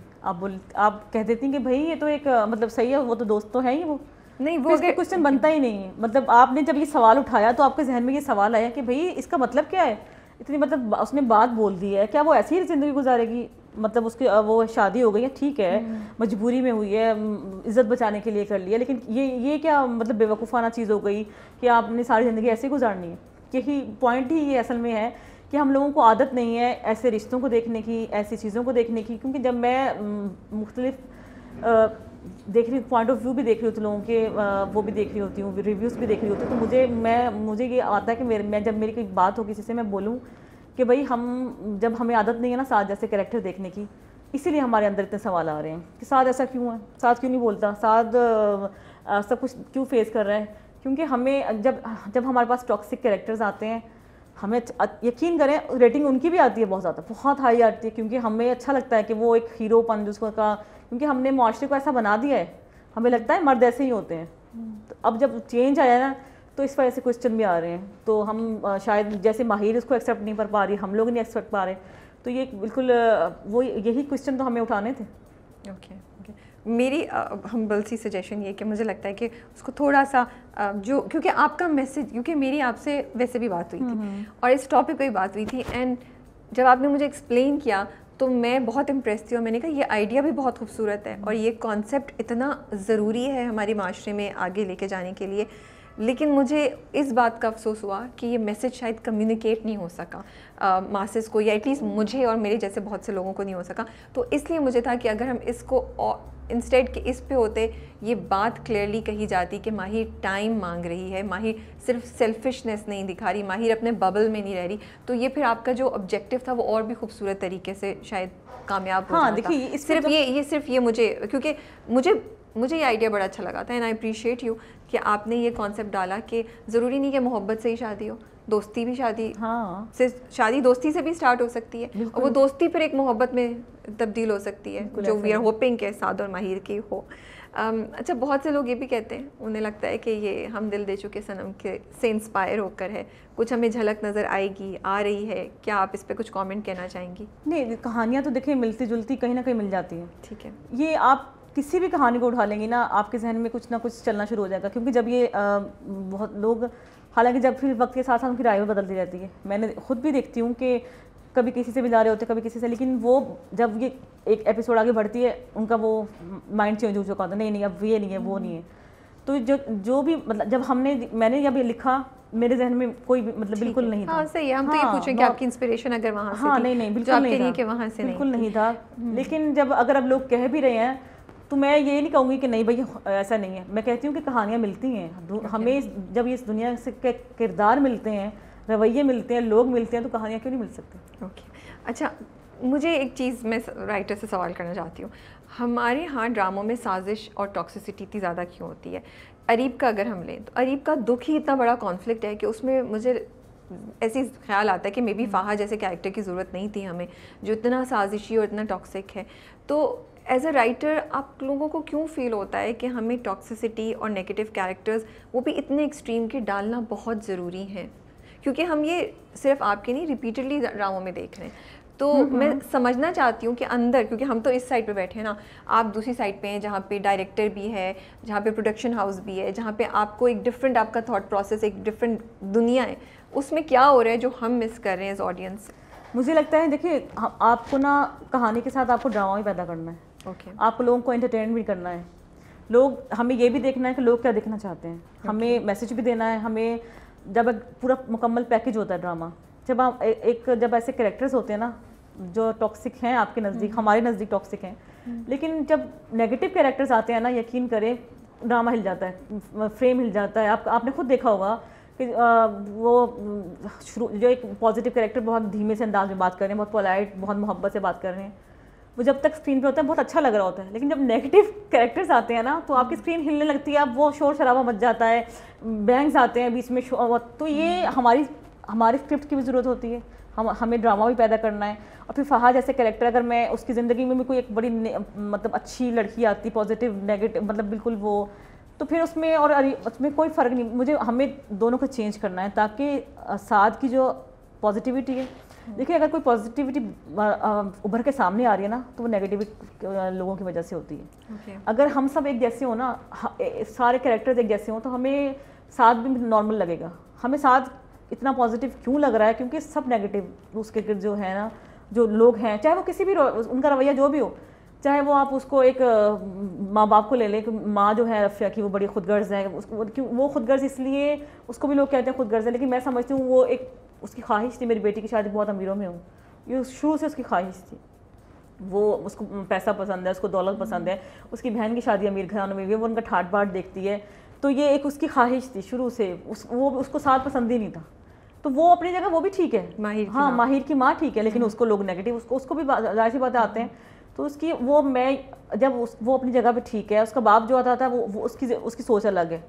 آپ کہہ دیتی کہ بھائی یہ تو ایک مطلب صحیح ہے, وہ تو دوست تو ہے ہی, وہ نہیں وہ کوشچن بنتا ہی نہیں ہے. مطلب آپ نے جب یہ سوال اٹھایا تو آپ کے ذہن میں یہ سوال آیا کہ بھائی اس کا مطلب کیا ہے, اتنی مطلب اس نے بات بول دی ہے, کیا وہ ایسی ہی زندگی گزارے گی؟ مطلب اس کی وہ شادی ہو گئی ہے, ٹھیک ہے مجبوری میں ہوئی ہے, عزت بچانے کے لیے کر لیا, لیکن یہ کیا مطلب بے وقوفانہ چیز ہو گئی کہ آپ نے ساری زندگی ایسے گزارنی ہے؟ یہی پوائنٹ ہی یہ اصل میں ہے کہ ہم لوگوں کو عادت نہیں ہے ایسے رشتوں کو دیکھنے کی, ایسی چیزوں کو دیکھنے کی. کیونکہ جب میں مختلف دیکھ رہی پوائنٹ آف ویو بھی دیکھ رہی ہوتی ہوں لوگوں کے, وہ بھی دیکھ رہی ہوتی ہوں, ریویوز بھی دیکھ رہی ہوتی ہوں, تو مجھے یہ آتا ہے کہ میں جب میری کوئی بات ہو کسی سے, میں بولوں کہ بھائی جب ہمیں عادت نہیں ہے نا سعد جیسے کریکٹر دیکھنے کی, اسی لیے ہمارے اندر اتنے سوال آ رہے ہیں کہ سعد ایسا کیوں ہے, سعد کیوں نہیں بولتا, سعد سب کچھ کیوں فیس کر رہا ہے. کیونکہ ہمیں جب ہمارے پاس ٹاکسک کریکٹرز آتے ہیں, ہمیں یقین کریں ریٹنگ ان کی بھی آتی ہے بہت زیادہ, بہت ہائی آتی ہے, کیونکہ ہمیں اچھا لگتا ہے کہ وہ ایک ہیرو پن جس کو کا, کیونکہ ہم نے معاشرے کو ایسا بنا دیا ہے, ہمیں لگتا ہے مرد ایسے ہی ہوتے ہیں. تو اب جب چینج آیا نا تو اس وجہ سے کوسچن بھی آ رہے ہیں, تو ہم شاید جیسے ماہر اس کو ایکسیپٹ نہیں کر پا رہی, ہم لوگ نہیں ایکسیپٹ پا رہے, تو یہ بالکل وہ یہی کوسچن تو ہمیں اٹھانے تھے. اوکے میری ہمبل سی سجیشن یہ کہ مجھے لگتا ہے کہ اس کو تھوڑا سا جو, کیونکہ آپ کا میسج, کیونکہ میری آپ سے ویسے بھی بات ہوئی تھی اور اس ٹاپک پہ بھی بات ہوئی تھی, اینڈ جب آپ نے مجھے ایکسپلین کیا تو میں بہت امپریس تھی, اور میں نے کہا یہ آئیڈیا بھی بہت خوبصورت ہے اور یہ کانسیپٹ اتنا ضروری ہے ہمارے معاشرے میں آگے لے کے جانے کے لیے. لیکن مجھے اس بات کا افسوس ہوا کہ یہ میسج شاید کمیونیکیٹ نہیں ہو سکا ماسز کو, یا ایٹ لیسٹ مجھے اور میرے جیسے بہت سے لوگوں کو نہیں ہو سکا. تو اس لیے مجھے تھا کہ اگر ہم اس کو انسٹیڈ کہ اس پہ ہوتے یہ بات کلیئرلی کہی جاتی کہ ماہر ٹائم مانگ رہی ہے, ماہر صرف سیلفشنس نہیں دکھا رہی, ماہر اپنے ببل میں نہیں رہ رہی, تو یہ پھر آپ کا جو آبجیکٹیو تھا وہ اور بھی خوبصورت طریقے سے شاید کامیاب ہو جاتا. صرف یہ مجھے, کیونکہ مجھے یہ آئیڈیا بڑا اچھا لگا تھا, اینڈ آئی اپریشیٹ یو کہ آپ نے یہ کانسیپٹ ڈالا کہ ضروری نہیں کہ محبت سے ہی شادی ہو, دوستی بھی شادی دوستی سے بھی اسٹارٹ ہو سکتی ہے, اور وہ دوستی پھر ایک محبت میں تبدیل ہو سکتی ہے, جو وی آر ہوپنگ کہ سعد اور ماہر کی ہو. اچھا, بہت سے لوگ یہ بھی کہتے ہیں, انہیں لگتا ہے کہ یہ ہم دل دے چکے صنم کے سے انسپائر ہو کر ہے, کچھ ہمیں جھلک نظر آئے گی, آ رہی ہے, کیا آپ اس پہ کچھ کامنٹ کہنا چاہیں گی؟ نہیں, کہانیاں تو دیکھیں ملتی جلتی کہیں نہ کہیں مل جاتی ہیں. ٹھیک ہے, یہ آپ کسی بھی کہانی کو اٹھا لیں گی نا, آپ کے ذہن میں کچھ نہ کچھ چلنا شروع ہو جائے گا. کیونکہ جب یہ بہت لوگ, حالانکہ جب پھر وقت کے ساتھ ساتھ ان کی رائے بھی بدلتی رہتی ہے, میں نے خود بھی دیکھتی ہوں کہ کبھی کسی سے ملا رہے ہوتے, کبھی کسی سے, لیکن وہ جب یہ ایک ایپیسوڈ آگے بڑھتی ہے ان کا وہ مائنڈ چینج ہو چکا ہوتا ہے, نہیں اب یہ نہیں ہے, وہ نہیں ہے. تو جو بھی مطلب جب میں نے جب یہ لکھا, میرے ذہن میں کوئی مطلب بالکل نہیں تھا. ہاں صحیح ہے, ہم تو یہ پوچھیں کہ آپ کی انسپریشن اگر وہاں سے, ہاں نہیں بالکل نہیں تھا, بالکل نہیں تھا. لیکن جب اگر اب لوگ کہہ بھی رہے ہیں تو میں یہ نہیں کہوں گی کہ نہیں بھائی ایسا نہیں ہے. میں کہتی ہوں کہ کہانیاں ملتی ہیں ہمیں, جب اس دنیا سے کردار ملتے ہیں, رویے ملتے ہیں, لوگ ملتے ہیں, تو کہانیاں کیوں نہیں مل سکتی؟ اوکے. اچھا, مجھے ایک چیز میں رائٹر سے سوال کرنا چاہتی ہوں, ہمارے ہاں ڈراموں میں سازش اور ٹاکسیسٹی اتنی زیادہ کیوں ہوتی ہے؟ اریب کا اگر ہم لیں تو اریب کا دکھ ہی اتنا بڑا کانفلکٹ ہے کہ اس میں مجھے ایسی خیال آتا ہے کہ مے بی فہا جیسے کیریکٹر کی ضرورت نہیں تھی ہمیں, جو اتنا سازشی اور اتنا ٹاکسک ہے. تو ایز اے رائٹر آپ لوگوں کو کیوں فیل ہوتا ہے کہ ہمیں ٹاکسیسٹی اور نیگیٹو کیریکٹرز وہ بھی اتنے ایکسٹریم کے ڈالنا بہت ضروری ہیں؟ کیونکہ ہم یہ صرف آپ کے نہیں ریپیٹڈلی ڈراموں میں دیکھ رہے ہیں. تو میں سمجھنا چاہتی ہوں کہ اندر, کیونکہ ہم تو اس سائڈ پہ بیٹھے ہیں نا, آپ دوسری سائڈ پہ ہیں جہاں پہ ڈائریکٹر بھی ہے, جہاں پہ پروڈکشن ہاؤس بھی ہے, جہاں پہ آپ کو ایک ڈفرینٹ آپ کا تھاٹ پروسیس, ایک ڈفرینٹ دنیا ہے, اس میں کیا ہو رہا ہے جو ہم مس کر رہے ہیں ایز آڈینس؟ مجھے لگتا ہے دیکھیے, آپ کو نا کہانی کے ساتھ آپ کو ڈرامہ بھی پیدا کرنا ہے. اوکے, آپ کو لوگوں کو انٹرٹین بھی کرنا ہے, ہمیں یہ بھی دیکھنا ہے کہ لوگ کیا دیکھنا چاہتے ہیں, ہمیں میسج بھی دینا ہے. ہمیں جب پورا مکمل پیکج ہوتا ہے ڈرامہ, جب آپ جب ایسے کریکٹرز ہوتے ہیں نا جو ٹاکسک ہیں آپ کے نزدیک, ہمارے نزدیک ٹاکسک ہیں, لیکن جب نیگیٹو کریکٹرز آتے ہیں نا, یقین کریں ڈرامہ ہل جاتا ہے, فریم ہل جاتا ہے. آپ نے خود دیکھا ہوگا کہ وہ جو ایک پازیٹیو کریکٹر بہت دھیمے سے انداز میں بات کر رہے ہیں, بہت پولائٹ, بہت محبت سے بات کر رہے ہیں, وہ جب تک اسکرین پہ ہوتا ہے بہت اچھا لگ رہا ہوتا ہے. لیکن جب نیگیٹو کریکٹرز آتے ہیں نا تو آپ کی اسکرین ہلنے لگتی ہے, اب وہ شور شرابہ مچ جاتا ہے, بینگز آتے ہیں بیچ میں. تو یہ ہماری اسکرپٹ کی بھی ضرورت ہوتی ہے, ہمیں ڈرامہ بھی پیدا کرنا ہے. اور پھر فہا جیسے کریکٹر, اگر میں اس کی زندگی میں بھی کوئی ایک بڑی مطلب اچھی لڑکی آتی, پازیٹیو نیگیٹو مطلب بالکل وہ, تو پھر اس میں اور اس میں کوئی فرق نہیں. ہمیں دونوں کو چینج کرنا ہے تاکہ سعد کی جو پازیٹیوٹی ہے, دیکھیے اگر کوئی پازیٹیوٹی ابھر کے سامنے آ رہی ہے نا تو وہ نیگیٹیوٹی لوگوں کی وجہ سے ہوتی ہے. اگر ہم سب ایک جیسے ہوں نا, سارے کریکٹرز ایک جیسے ہوں, تو ہمیں سعد بھی نارمل لگے گا. ہمیں سعد اتنا پازیٹیو کیوں لگ رہا ہے؟ کیونکہ سب نیگیٹو اس کے گرد جو ہے نا جو لوگ ہیں, چاہے وہ کسی بھی ان کا رویہ جو بھی ہو, چاہے وہ آپ اس کو ایک ماں باپ کو لے لیں کہ ماں جو ہے رفیہ کی وہ بڑی خود غرض ہے, وہ خود غرض اس لیے اس کو بھی لوگ کہتے ہیں خود غرض ہے, لیکن میں سمجھتی ہوں وہ ایک اس کی خواہش تھی میری بیٹی کی شادی بہت امیروں میں ہوں, یہ شروع سے اس کی خواہش تھی, وہ اس کو پیسہ پسند ہے, اس کو دولت پسند ہے, اس کی بہن کی شادی امیر گھرانوں میں ہوئی ہے, وہ ان کا ٹھاٹ باٹ دیکھتی ہے, تو یہ ایک اس کی خواہش تھی شروع سے, وہ اس کو ساتھ پسند ہی نہیں تھا, تو وہ اپنی جگہ وہ بھی ٹھیک ہے, ہاں ماہر کی ماں ٹھیک ہے, لیکن اس کو لوگ نیگیٹو اس کو بھی ظاہر سی باتیں آتے ہیں, تو اس کی وہ میں جب وہ اپنی جگہ پہ ٹھیک ہے, اس کا باپ جو آتا تھا وہ اس کی سوچ الگ ہے,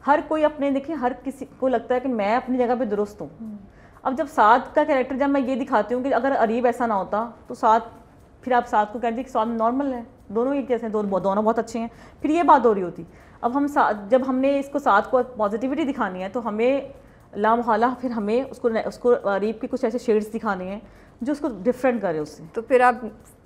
ہر کوئی اپنے دیکھیں ہر کسی کو لگتا ہے کہ میں اپنی جگہ پہ درست ہوں. اب جب سعد کا کریکٹر جب میں یہ دکھاتی ہوں کہ اگر عریب ایسا نہ ہوتا تو سعد, پھر آپ سعد کو کہتے ہیں کہ سعد نارمل ہے, دونوں ایک جیسے ہیں, دونوں بہت اچھے ہیں, پھر یہ بات ہو رہی ہوتی. اب جب ہم نے اس کو سعد کو پازیٹیوٹی دکھانی ہے تو ہمیں لامحالہ پھر ہمیں اس کو عریب کی کچھ ایسے شیڈز دکھانے ہیں جو اس کو ڈفرینٹ کرے اس سے. تو پھر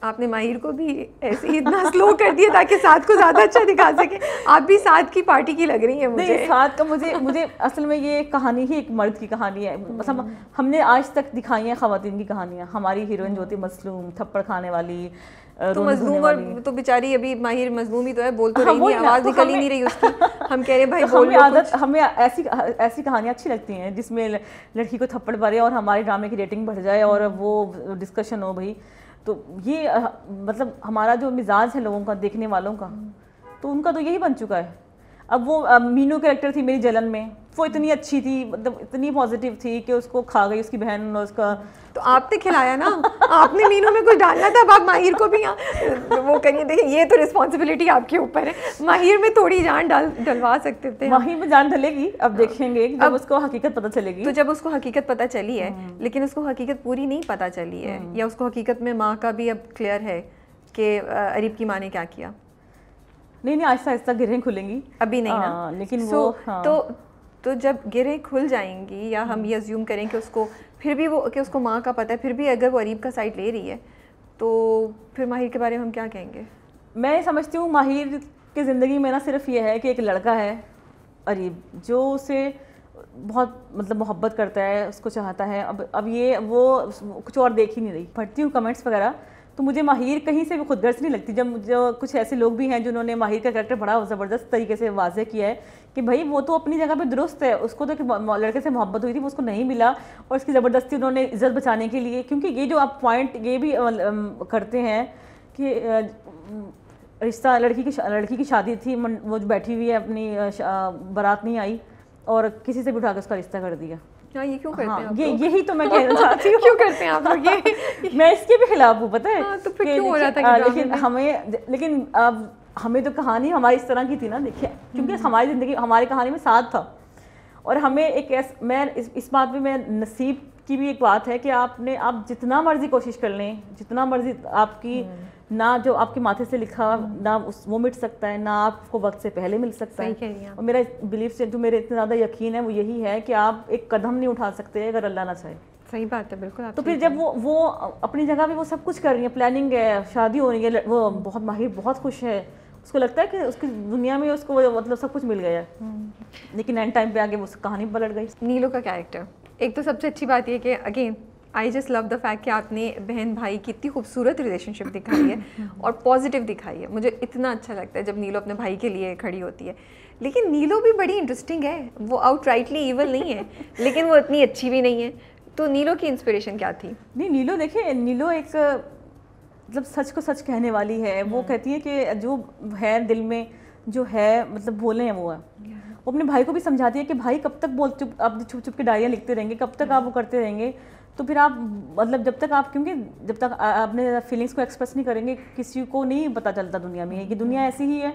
آپ نے ماہر کو بھی ایسے ہی اتنا سلو کر دیا تاکہ سعد کو زیادہ اچھا دکھا سکے. آپ بھی سعد کی پارٹی کی لگ رہی ہیں مجھے. نہیں, سعد کا مجھے اصل میں یہ کہانی ہی ایک مرد کی کہانی ہے. مثلا ہم نے آج تک دکھائی ہیں خواتین کی کہانیاں, ہماری ہیروئن جو ہوتی ہے مظلوم, تھپڑ کھانے والی, تو مظلوم, اور تو بیچاری ابھی ماہر مظلوم ہی تو ہے, بول تو رہی نہیں, آواز نکل ہی نہیں رہی اس کی. ہم کہہ رہے بھائی بولو. ہمیں ایسی کہانیاں اچھی لگتی ہیں جس میں لڑکی کو تھپڑ مارے اور ہمارے ڈرامے کی ریٹنگ بڑھ جائے اور وہ ڈسکشن ہو بھائی. تو یہ مطلب ہمارا جو مزاج ہے لوگوں کا, دیکھنے والوں کا, تو ان کا تو یہی بن چکا ہے. اب وہ مینو کریکٹر تھی میری جلن میں, وہ اتنی اچھی تھی, مطلب اتنی پازیٹیو تھی کہ اس کو کھا گئی اس کی بہن اور اس کا. تو آپ نے کھلایا نا, آپ نے مینو میں کچھ ڈالنا تھا, اب آپ ماہر کو بھی وہ کریے. دیکھیں یہ تو رسپانسبلٹی آپ کے اوپر ہے, ماہر میں تھوڑی جان ڈلوا سکتے تھے. ماہر میں جان ڈلے گی, اب دیکھیں گے جب اس کو حقیقت پتہ چلے گی. تو جب اس کو حقیقت پتہ چلی ہے, لیکن اس کو حقیقت پوری نہیں پتہ چلی ہے, یا اس کو حقیقت میں ماں کا بھی اب کلیئر ہے کہ عریب کی ماں نے کیا کیا. نہیں آہستہ آہستہ گرہیں کھلیں گی, ابھی نہیں نا, لیکن وہ تو جب گرہیں کھل جائیں گی, یا ہم یہ ازیوم کریں کہ اس کو پھر بھی وہ کہ اس کو ماں کا پتہ ہے, پھر بھی اگر وہ عریب کا سائڈ لے رہی ہے, تو پھر ماہر کے بارے میں ہم کیا کہیں گے؟ میں سمجھتی ہوں ماہر کی زندگی میں نا صرف یہ ہے کہ ایک لڑکا ہے عریب جو اسے بہت مطلب محبت کرتا ہے, اس کو چاہتا ہے. اب یہ وہ کچھ اور دیکھ ہی نہیں رہی. پڑھتی ہوں کمنٹس وغیرہ تو مجھے ماہر کہیں سے بھی خود غرض نہیں لگتی. جو کچھ ایسے لوگ بھی ہیں جنہوں نے ماہر کا کریکٹر بڑا زبردست طریقے سے واضح کیا ہے کہ بھائی وہ تو اپنی جگہ پہ درست ہے, اس کو تو لڑکے سے محبت ہوئی تھی, وہ اس کو نہیں ملا, اور اس کی زبردستی انہوں نے عزت بچانے کے لیے, کیونکہ یہ جو آپ پوائنٹ یہ بھی کرتے ہیں کہ رشتہ لڑکی کی شادی تھی, وہ بیٹھی ہوئی ہے اپنی بارات نہیں آئی اور کسی سے بھی اٹھا کے اس کا رشتہ کر دیا. یہ کیوں کرتے ہیں آپ؟ یہی تو میں کہنا چاہتی ہوں, کیوں کرتے ہیں آپ لوگ یہ؟ میں اس کے بھی خلاف ہوں, پتہ ہے. تو پھر کیوں ہو رہا تھا؟ لیکن اب ہمیں تو کہانی ہماری اس طرح کی تھی نا, دیکھیے, کیونکہ ہماری زندگی ہماری کہانی میں ساتھ تھا, اور ہمیں ایک میں اس بات میں نصیب کی بھی ایک بات ہے کہ آپ جتنا مرضی کوشش کر لیں, جتنا مرضی آپ کی نہ جو آپ کے ماتھے سے لکھا نہ وہ مٹ سکتا ہے, نہ آپ کو وقت سے پہلے مل سکتا ہے. اور میرا بلیف سے جو میرے اتنا زیادہ یقین ہے وہ یہی ہے کہ آپ ایک قدم نہیں اٹھا سکتے اگر اللہ نہ چاہے. صحیح بات ہے, بالکل. تو پھر جب وہ اپنی جگہ پہ وہ سب کچھ کر رہی ہیں, پلاننگ ہے, شادی ہو رہی ہے, وہ بہت ماہر بہت خوش ہے, اس کو لگتا ہے کہ اس کی دنیا میں اس کو مطلب سب کچھ مل گیا ہے, لیکن اینڈ ٹائم پہ آگے وہ کہانی پلٹ گئی. نیلو کا کیریکٹر, ایک تو سب سے اچھی بات یہ کہ again I just love the fact کہ آپ نے بہن بھائی کی اتنی خوبصورت ریلیشن شپ دکھائی ہے اور پازیٹیو دکھائی ہے. مجھے اتنا اچھا لگتا ہے جب نیلو اپنے بھائی کے لیے کھڑی ہوتی ہے. لیکن نیلو بھی بڑی انٹرسٹنگ ہے, وہ آؤٹ رائٹلی ایول نہیں ہے, لیکن وہ اتنی اچھی بھی نہیں ہے. تو نیلو کی انسپریشن کیا تھی؟ نہیں, نیلو دیکھیں, نیلو ایک مطلب سچ کو سچ کہنے والی ہے. وہ کہتی ہے کہ جو ہے دل میں جو ہے مطلب بولے ہیں وہ ہے. وہ اپنے بھائی کو بھی سمجھاتی ہے کہ بھائی کب تک آپ چھپ چھپ کے ڈائریاں لکھتے رہیں گے, کب تک آپ وہ کرتے رہیں گے, تو پھر آپ مطلب جب تک آپ کیونکہ جب تک اپنے فیلنگس کو ایکسپریس نہیں کریں گے کسی کو نہیں پتہ چلتا دنیا میں کہ دنیا ایسی ہی ہے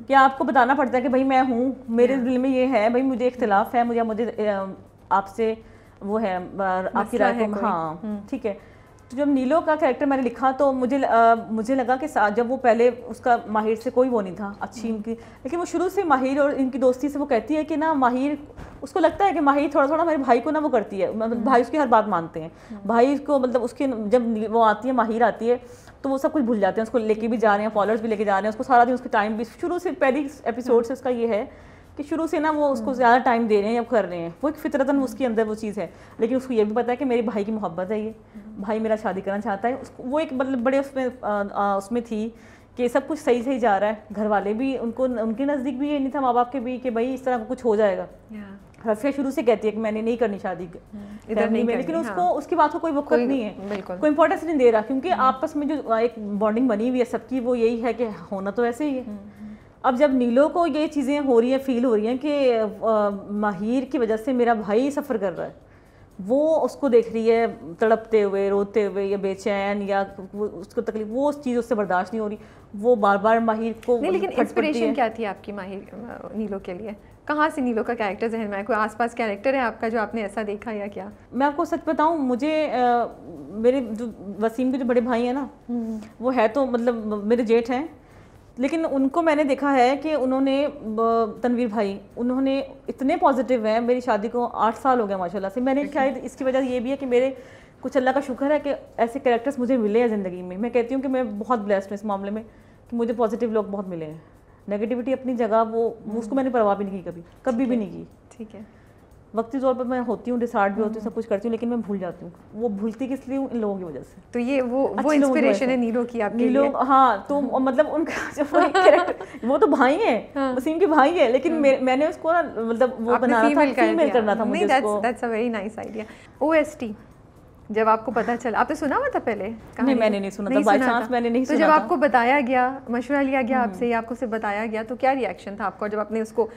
کہ آپ کو بتانا پڑتا ہے کہ بھائی میں ہوں, میرے دل میں یہ ہے, بھائی مجھے اختلاف ہے, مجھے آپ سے وہ ہے آپ کی رائے کو, ہاں ٹھیک ہے. تو جب نیلو کا کریکٹر میں نے لکھا تو مجھے لگا کہ جب وہ پہلے اس کا ماہر سے کوئی وہ نہیں تھا اچھی ان کی, لیکن وہ شروع سے ماہر اور ان کی دوستی سے وہ کہتی ہے کہ نا ماہر اس کو لگتا ہے کہ ماہر تھوڑا تھوڑا میرے بھائی کو نا وہ کرتی ہے, مطلب بھائی اس کی ہر بات مانتے ہیں, بھائی کو مطلب اس کے جب وہ آتی ہے ماہر آتی ہے تو وہ سب کچھ بھول جاتے ہیں, اس کو لے کے بھی جا رہے ہیں, فالوورز بھی لے کے جا رہے ہیں, اس کو سارا دن اس کے ٹائم بھی شروع سے پہلی ایپیسوڈ سے اس کا یہ ہے کہ شروع سے نا وہ اس کو زیادہ ٹائم دے رہے ہیں یا کر رہے ہیں, وہ ایک فطرتاً اس کے اندر وہ چیز ہے, لیکن اس کو یہ بھی پتا ہے کہ میرے بھائی کی محبت ہے, یہ بھائی میرا شادی کرنا چاہتا ہے, وہ ایک مطلب بڑے اس میں تھی کہ سب کچھ صحیح صحیح جا رہا ہے, گھر والے بھی ان کے نزدیک بھی یہ نہیں تھا, ماں باپ کے بھی, کہ بھائی اس طرح کچھ ہو جائے گا. رفیہ شروع سے کہتی ہے کہ میں نے نہیں کرنی شادی ادھر نہیں میں, لیکن اس کی بات کو کوئی وقت نہیں ہے, کوئی امپورٹینس نہیں دے رہا, کیونکہ آپس میں جو ایک بانڈنگ بنی ہوئی ہے سب کی وہ یہی ہے کہ ہونا تو ایسے ہی ہے. اب جب نیلو کو یہ چیزیں ہو رہی ہیں, فیل ہو رہی ہیں کہ ماہر کی وجہ سے میرا بھائی سفر کر رہا ہے, وہ اس کو دیکھ رہی ہے تڑپتے ہوئے, روتے ہوئے, یا بے چین, یا اس کو تکلیف, وہ اس چیز اس سے برداشت نہیں ہو رہی, وہ بار بار ماہر کو. لیکن انسپریشن کیا تھی آپ کی ماہر نیلو کے لیے؟ کہاں سے نیلو کا کیریکٹر ذہن میں ہے؟ کوئی آس پاس کیریکٹر ہے آپ کا جو آپ نے ایسا دیکھا یا کیا؟ میں آپ کو سچ بتاؤں, مجھے میرے جو وسیم کے جو بڑے بھائی ہیں نا, وہ ہے تو مطلب میرے جیٹھ ہیں, لیکن ان کو میں نے دیکھا ہے کہ انہوں نے, تنویر بھائی, انہوں نے اتنے پازیٹیو ہیں. میری شادی کو 8 سال ہو گئے ماشاء اللہ سے. میں نے شاید اس کی وجہ یہ بھی ہے کہ میرے کچھ اللہ کا شکر ہے کہ ایسے کریکٹرز مجھے ملے ہیں زندگی میں. میں کہتی ہوں کہ میں بہت بلیسڈ ہوں اس معاملے میں کہ مجھے پازیٹیو لوگ بہت ملے ہیں. نیگیٹیوٹی اپنی جگہ, وہ اس کو میں نے پرواہ بھی نہیں کی, کبھی بھی نہیں کی. ٹھیک ہے, وقتی طور پر میں ہوتی ہوں, ڈسارٹ بھی ہوتی ہوں, سب کچھ کرتی ہوں, لیکن میں بھول جاتی ہوں. وہ بھولتی کس لیے ہوں؟ ان لوگوں کی وجہ سے. تو یہ وہ انسپریشن ہے نیلو کی آپ کے لیے؟ ہاں, تو مطلب ان کا جو کریکٹر, وہ تو بھائی ہیں, وسیم کے بھائی ہیں, لیکن میں نے اس کو نا مطلب وہ بنانا تھا, فیمیل کرنا تھا مجھے اس کو. That's a very nice idea. OST جب آپ کو پتا چلا, آپ نے سنا ہوا تھا پہلے؟ نہیں, میں نے نہیں سنا تھا, بائی چانس میں نے نہیں سنا. تو جب آپ کو بتایا گیا, مشورہ لیا گیا آپ سے, یا آپ کو صرف بتایا گیا, تو کیا ریئیکشن تھا آپ کا جب آپ نے اس کو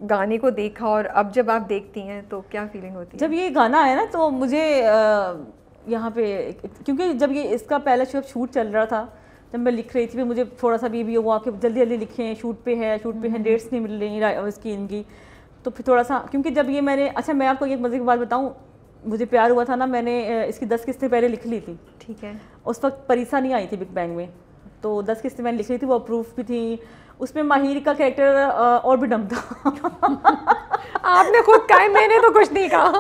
گانے کو دیکھا, اور اب جب آپ دیکھتی ہیں تو کیا فیلنگ ہوتی ہے؟ جب یہ گانا آیا نا تو مجھے یہاں پہ, کیونکہ جب یہ اس کا پہلا شوٹ چل رہا تھا, جب میں لکھ رہی تھی, مجھے تھوڑا سا بھی ہوا کہ جلدی جلدی لکھیں, شوٹ پہ ہے, ڈیٹس نہیں مل رہی اس کی ان کی. تو پھر تھوڑا سا, کیونکہ جب یہ میں نے, اچھا میں آپ کو ایک مزے کی بات بتاؤں, مجھے پیار ہوا تھا نا, میں نے اس کی 10 قسطیں پہلے لکھ لی تھی. ٹھیک ہے, اس وقت پریسا نہیں آئی تھی بگ بینگ میں, تو 10 قسطیں میں نے لکھ لی تھی, وہ اپروف بھی تھیں. اس میں ماہر کا کریکٹر اور بھی ڈم تھا. آپ نے خود کہا, میں نے تو کچھ نہیں کہا,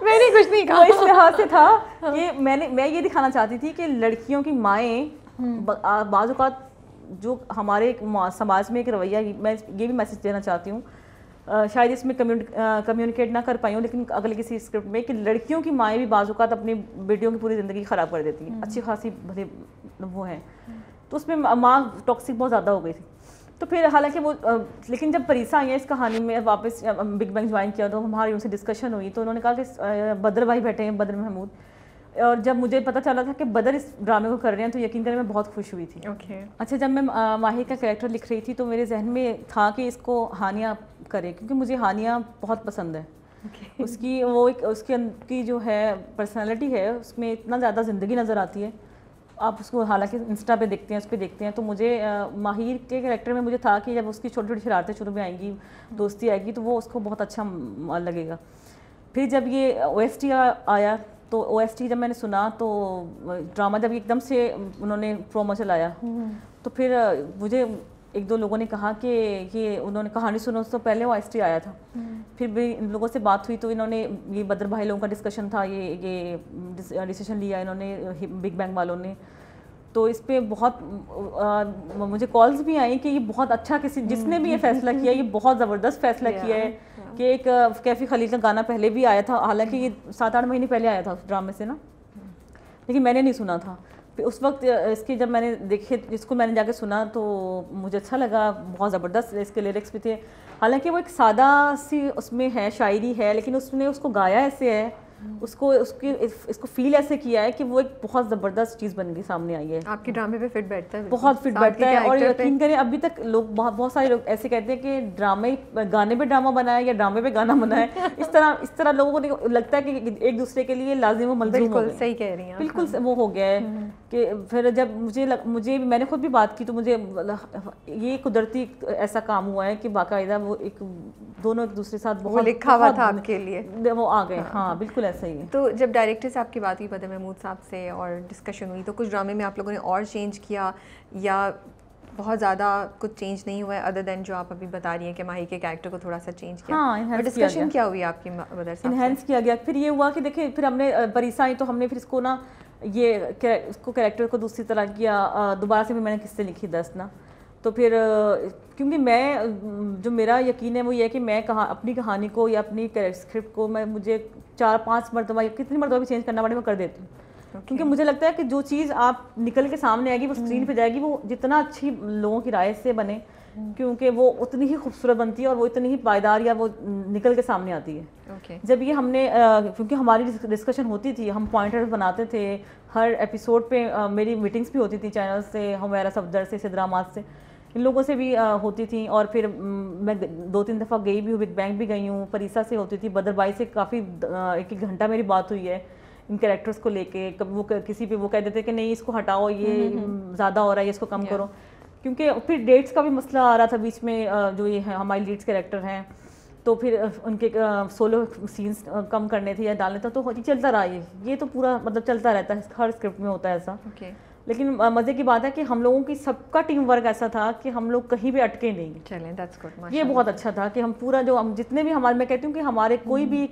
میں نے کچھ نہیں کہا. وہ اس لحاظ سے تھا کہ میں یہ دکھانا چاہتی تھی کہ لڑکیوں کی مائیں بعض اوقات, جو ہمارے سماج میں ایک رویہ, میں یہ بھی میسج دینا چاہتی ہوں, شاید اس میں کمیونیکیٹ نہ کر پائی ہوں, لیکن اگلے کسی اسکرپٹ میں, کہ لڑکیوں کی مائیں بھی بعض اوقات اپنی بیٹیوں کی پوری زندگی خراب کر دیتی ہیں. اچھی خاصی بھلے وہ ہیں, تو اس میں ماں ٹاکسک بہت زیادہ ہو گئی تھی. تو پھر حالانکہ وہ, لیکن جب پریسا آئی ہے اس کہانی میں, واپس بگ بینگ جوائن کیا, تو ہماری ان سے ڈسکشن ہوئی, تو انہوں نے کہا کہ بدر بھائی بیٹھے ہیں, بدر محمود, اور جب مجھے پتہ چلا تھا کہ بدر اس ڈرامے کو کر رہے ہیں, تو یقین کریں میں بہت خوش ہوئی تھی. اچھا, جب میں ماہر کا کریکٹر لکھ رہی تھی تو میرے ذہن میں تھا کہ اس کو ہانیہ کرے, کیونکہ مجھے ہانیہ بہت پسند ہے. اس کی وہ ایک, اس کی جو ہے پرسنالٹی ہے, اس میں اتنا زیادہ زندگی نظر آتی ہے. آپ اس کو حالانکہ انسٹا پہ دیکھتے ہیں, اس پہ دیکھتے ہیں, تو مجھے ماہر کے کریکٹر میں مجھے تھا کہ جب اس کی چھوٹی چھوٹی شرارتیں شروع میں آئیں گی, دوستی آئے گی, تو وہ اس کو بہت اچھا لگے گا. پھر جب یہ OST آیا, تو OST جب میں نے سنا, تو ڈرامہ جب ایک دم سے انہوں نے پرومو چلایا, تو پھر مجھے 1-2 لوگوں نے کہا کہ یہ انہوں نے کہانی سنو, اس سے پہلے OST آیا تھا. پھر بھی ان لوگوں سے بات ہوئی, تو انہوں نے, یہ بدر بھائی لوگوں کا ڈسکشن تھا, یہ ڈیسیشن لیا انہوں نے بگ بینگ والوں نے. تو اس پہ بہت مجھے کالز بھی آئیں کہ یہ بہت اچھا, کسی جس نے بھی یہ فیصلہ کیا, یہ بہت زبردست فیصلہ کیا ہے. کہ ایک کیفی خلیل کا گانا پہلے بھی آیا تھا, حالانکہ یہ 7-8 مہینے پہلے آیا تھا اس ڈرامے سے نا, لیکن میں نے نہیں سنا تھا. پھر اس وقت اس کی جب میں نے دیکھے, اس کو میں نے جا کے سنا, تو مجھے اچھا لگا, بہت زبردست اس کے لیرکس بھی تھے. حالانکہ وہ ایک سادہ سی اس میں ہے, شاعری ہے, لیکن اس نے اس کو گایا ایسے ہے, اس کو فیل ایسے کیا ہے کہ وہ ایک بہت زبردست چیز بن گئی, سامنے آئی ہے. آپ کے ڈرامے پہ فٹ بیٹھتا ہے, بہت فٹ بیٹھتا ہے. اور یقین کریں ابھی تک لوگ, بہت سارے لوگ ایسے کہتے ہیں کہ گانے پہ ڈرامہ بنا ہے یا ڈرامے پہ گانا بنا ہے. اس طرح لوگوں کو لگتا ہے کہ ایک دوسرے کے لیے لازم و ملزوم ہو گئے. صحیح کہہ رہی ہیں, بالکل وہ ہو گیا ہے. کہ پھر جب مجھے میں نے خود بھی بات کی, تو مجھے یہ قدرتی ایسا کام ہوا ہے کہ باقاعدہ وہ دونوں ایک دوسرے کے ساتھ بہت لکھا ہوا تھا آپ کے لیے, وہ آ گئے. ہاں بالکل ایسا ہی ہے. تو جب ڈائریکٹر سے آپ کی بات ہوئی بدر محمود صاحب سے اور ڈسکشن ہوئی, تو کچھ ڈرامے میں آپ لوگوں نے اور چینج کیا, یا بہت زیادہ کچھ چینج نہیں ہوا ہے ادر دین جو آپ ابھی بتا رہی ہیں کہ ماہی کے کریکٹر کو تھوڑا سا چینج کیا؟ ہاں, ڈسکشن کیا ہوئی آپ کی بدر صاحب؟ انہینس کیا گیا. پھر یہ ہوا کہ دیکھیں, پھر ہم نے پریسا آئی, تو ہم نے پھر اس کو نا, یہ اس کو کریکٹر کو دوسری طرح کیا. دوبارہ سے بھی میں نے قصے لکھی 10 نا, تو پھر کیونکہ میں جو میرا یقین ہے وہ یہ ہے کہ میں اپنی کہانی کو یا اپنی اسکرپٹ کو مجھے 4-5 مرتبہ یا کتنی مرتبہ بھی چینج کرنا پڑے میں کر دیتی ہوں, کیونکہ مجھے لگتا ہے کہ جو چیز آپ نکل کے سامنے آئے گی وہ اسکرین پہ جائے گی, وہ جتنا اچھی لوگوں کی رائے سے بنے کیونکہ وہ اتنی ہی خوبصورت بنتی ہے اور وہ اتنی ہی پائیدار یا وہ نکل کے سامنے آتی ہے. جب یہ ہم نے کیونکہ ہماری ڈسکشن ہوتی تھی, ہم پوائنٹر بناتے تھے ہر ایپیسوڈ پہ, میری میٹنگس بھی ہوتی تھی چینل سے, ہمیرا صفدر سے, صدرآماد سے, ان لوگوں سے بھی ہوتی تھیں, اور پھر میں 2-3 دفعہ گئی بھی ہوں, بگ بینگ بھی گئی ہوں, پریسا سے ہوتی تھی, بدر بائی سے کافی 1 گھنٹہ میری بات ہوئی ہے ان کریکٹرز کو لے کے. کبھی وہ کسی پہ وہ کہہ دیتے کہ نہیں اس کو ہٹاؤ, یہ زیادہ ہو رہا ہے, اس کو کم کرو, کیونکہ پھر ڈیٹس کا بھی مسئلہ آ رہا تھا بیچ میں. جو یہ ہے ہماری لیڈس کریکٹر ہیں تو پھر ان کے سولو سینس کم کرنے تھے یا ڈالنے تھا, تو چلتا رہا. یہ تو پورا مطلب چلتا رہتا ہے, ہر اسکرپٹ میں ہوتا ہے ایسا. لیکن مزے کی بات ہے کہ ہم لوگوں کی سب کا ٹیم ورک ایسا تھا کہ ہم لوگ کہیں بھی اٹکے نہیں. چلیں دیٹس گڈ. یہ بہت اچھا تھا کہ ہم پورا جو ہم جتنے بھی ہمارے, میں کہتی ہوں کہ ہمارے کوئی بھی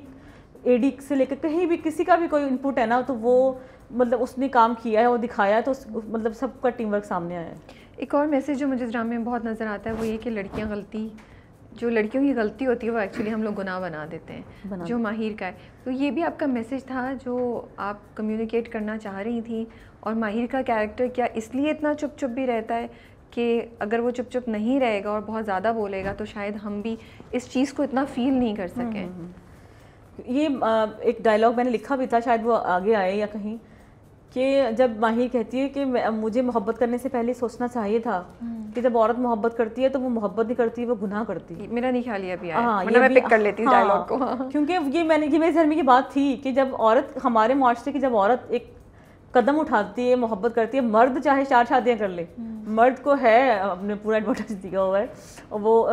اے ڈی سے لے کے کہیں بھی کسی کا بھی کوئی انپٹ ہے نا, تو وہ مطلب اس نے کام کیا ہے, وہ دکھایا ہے, تو مطلب سب کا ٹیم ورک سامنے آیا ہے. ایک اور میسیج جو مجھے ڈرامے میں بہت نظر آتا ہے وہ یہ کہ لڑکیوں کی غلطی ہوتی ہے وہ ایکچولی ہم لوگ گناہ بنا دیتے ہیں, جو ماہر کا ہے. تو یہ بھی آپ کا میسیج تھا جو آپ کمیونیکیٹ کرنا چاہ رہی تھیں, اور ماہر کا کیریکٹر کیا اس لیے اتنا چپ بھی رہتا ہے کہ اگر وہ چپ نہیں رہے گا اور بہت زیادہ بولے گا تو شاید ہم بھی اس چیز کو اتنا فیل نہیں کر سکیں. یہ ایک ڈائلاگ میں نے لکھا بھی تھا, شاید وہ آگے آئے یا کہیں, کہ جب ماہر کہتی ہے کہ مجھے محبت کرنے سے پہلے سوچنا چاہیے تھا کہ جب عورت محبت کرتی ہے تو وہ محبت نہیں کرتی, وہ گناہ کرتی ہے. میرا نہیں خیال یہ بھی آیا, میں پک کر لیتی ہوں ڈائلاگ کو, کیونکہ یہ میرے ذہن میں کی بات تھی کہ جب عورت, ہمارے معاشرے کی جب عورت ایک قدم اٹھاتی ہے, محبت کرتی ہے, مرد چاہے 4 شادیاں کر لے, مرد کو ہے اپنے پورا ایڈورٹائز دیا ہوا ہے وہ,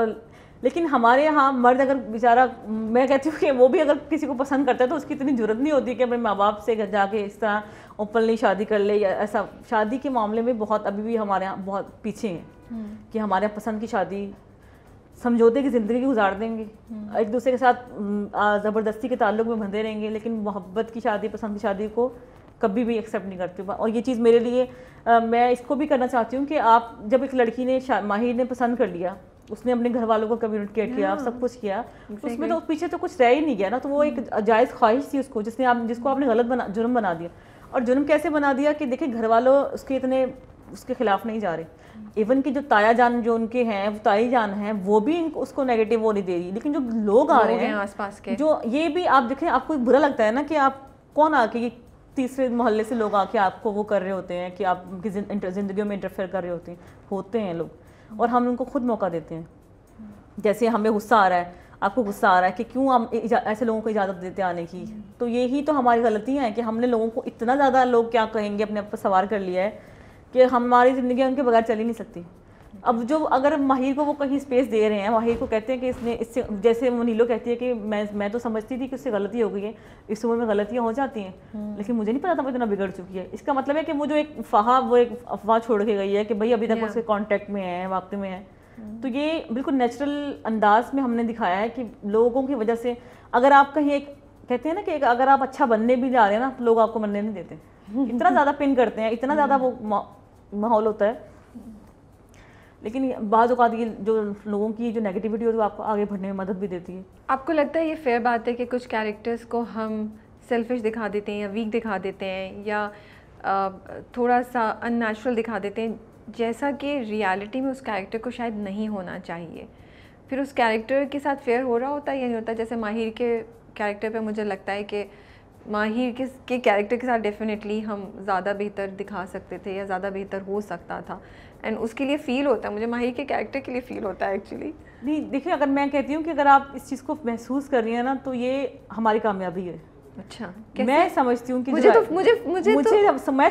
لیکن ہمارے یہاں مرد اگر بیچارہ, میں کہتی ہوں کہ وہ بھی اگر کسی کو پسند کرتا ہے تو اس کی اتنی جرت نہیں ہوتی کہ اپنے ماں باپ سے جا کے اس طرح اوپنلی شادی کر لے یا ایسا. شادی کے معاملے میں بہت ابھی بھی ہمارے یہاں بہت پیچھے ہیں کہ ہمارے یہاں پسند کی شادی, سمجھوتے کی زندگی گزار دیں گے, ایک دوسرے کے ساتھ زبردستی کے تعلق میں بندھے رہیں گے, لیکن محبت کی شادی, پسند کی شادی کو کبھی بھی ایکسیپٹ نہیں کرتی. اور یہ چیز میرے لیے, میں اس کو بھی کرنا چاہتی ہوں کہ آپ جب ایک لڑکی نے, ماہر نے پسند کر لیا, اس نے اپنے گھر والوں کو کمیونیکیٹ کیا, سب کچھ کیا, اس میں تو پیچھے تو کچھ رہ ہی نہیں گیا نا. تو وہ ایک جائز خواہش تھی اس کو, جس کو آپ نے غلط جرم بنا دیا. اور جرم کیسے بنا دیا کہ دیکھیں گھر والوں اس کے خلاف نہیں جا رہے, ایون کہ جو تایا جان جو ان کے ہیں, وہ تائی جان ہیں, وہ بھی اس کو نیگیٹو وہ نہیں دے رہی, لیکن جو لوگ آ رہے ہیں آس پاس کے, جو یہ بھی آپ دیکھیں, آپ کو برا لگتا ہے نا کہ آپ کون آ کے, تیسرے محلے سے لوگ آ کے آپ کو وہ کر رہے ہوتے ہیں کہ آپ ان کی زندگیوں میں انٹرفیئر کر رہے ہوتے ہیں لوگ, اور ہم ان کو خود موقع دیتے ہیں. جیسے ہمیں غصہ آ رہا ہے, آپ کو غصہ آ رہا ہے کہ کیوں ہم ایسے لوگوں کو اجازت دیتے آنے کی, تو یہی تو ہماری غلطیاں ہیں کہ ہم نے لوگوں کو اتنا زیادہ لوگ کیا کہیں گے اپنے آپ پر سوار کر لیا ہے کہ ہماری زندگی ان کے بغیر چل ہی نہیں سکتی. اب جو اگر ماہر کو وہ کہیں اسپیس دے رہے ہیں, ماہر کو کہتے ہیں کہ اس نے اس سے, جیسے وہ نیلو کہتی ہے کہ میں تو سمجھتی تھی کہ اس سے غلطی ہو گئی ہے, اس عمر میں غلطیاں ہو جاتی ہیں, لیکن مجھے نہیں پتا تھا وہ اتنا بگڑ چکی ہے. اس کا مطلب ہے کہ وہ جو ایک وہ ایک افواہ چھوڑ کے گئی ہے کہ بھائی ابھی تک اس کے کانٹیکٹ میں ہے, واقع میں ہے. تو یہ بالکل نیچرل انداز میں ہم نے دکھایا ہے کہ لوگوں کی وجہ سے, اگر آپ کہیں ایک کہتے ہیں نا کہ اگر آپ اچھا بننے بھی جا رہے ہیں نا تو لوگ آپ کو بننے نہیں دیتے, اتنا زیادہ پن کرتے ہیں, اتنا زیادہ وہ ماحول ہوتا ہے. لیکن بعض اوقات یہ جو لوگوں کی جو نیگیٹیوٹی ہوتی ہے وہ آپ کو آگے بڑھنے میں مدد بھی دیتی ہے. آپ کو لگتا ہے یہ فیئر بات ہے کہ کچھ کیریکٹرز کو ہم سیلفش دکھا دیتے ہیں یا ویک دکھا دیتے ہیں یا تھوڑا سا ان نیچرل دکھا دیتے ہیں, جیسا کہ ریالٹی میں اس کیریکٹر کو شاید نہیں ہونا چاہیے, پھر اس کیریکٹر کے ساتھ فیئر ہو رہا ہوتا ہے یا نہیں ہوتا؟ جیسے ماہر کے کیریکٹر پہ مجھے لگتا ہے کہ ماہر کے کیریکٹر کے ساتھ ڈیفینیٹلی ہم زیادہ بہتر دکھا سکتے تھے یا زیادہ بہتر ہو سکتا تھا, اینڈ اس کے لیے فیل ہوتا ہے, مجھے ماہر کے کیریکٹر کے لیے فیل ہوتا ہے ایکچولی. نہیں دیکھیں, اگر میں کہتی ہوں کہ اگر آپ اس چیز کو محسوس کر رہی ہیں نا تو یہ ہماری کامیابی ہے. اچھا, میں سمجھتی ہوں کہ میں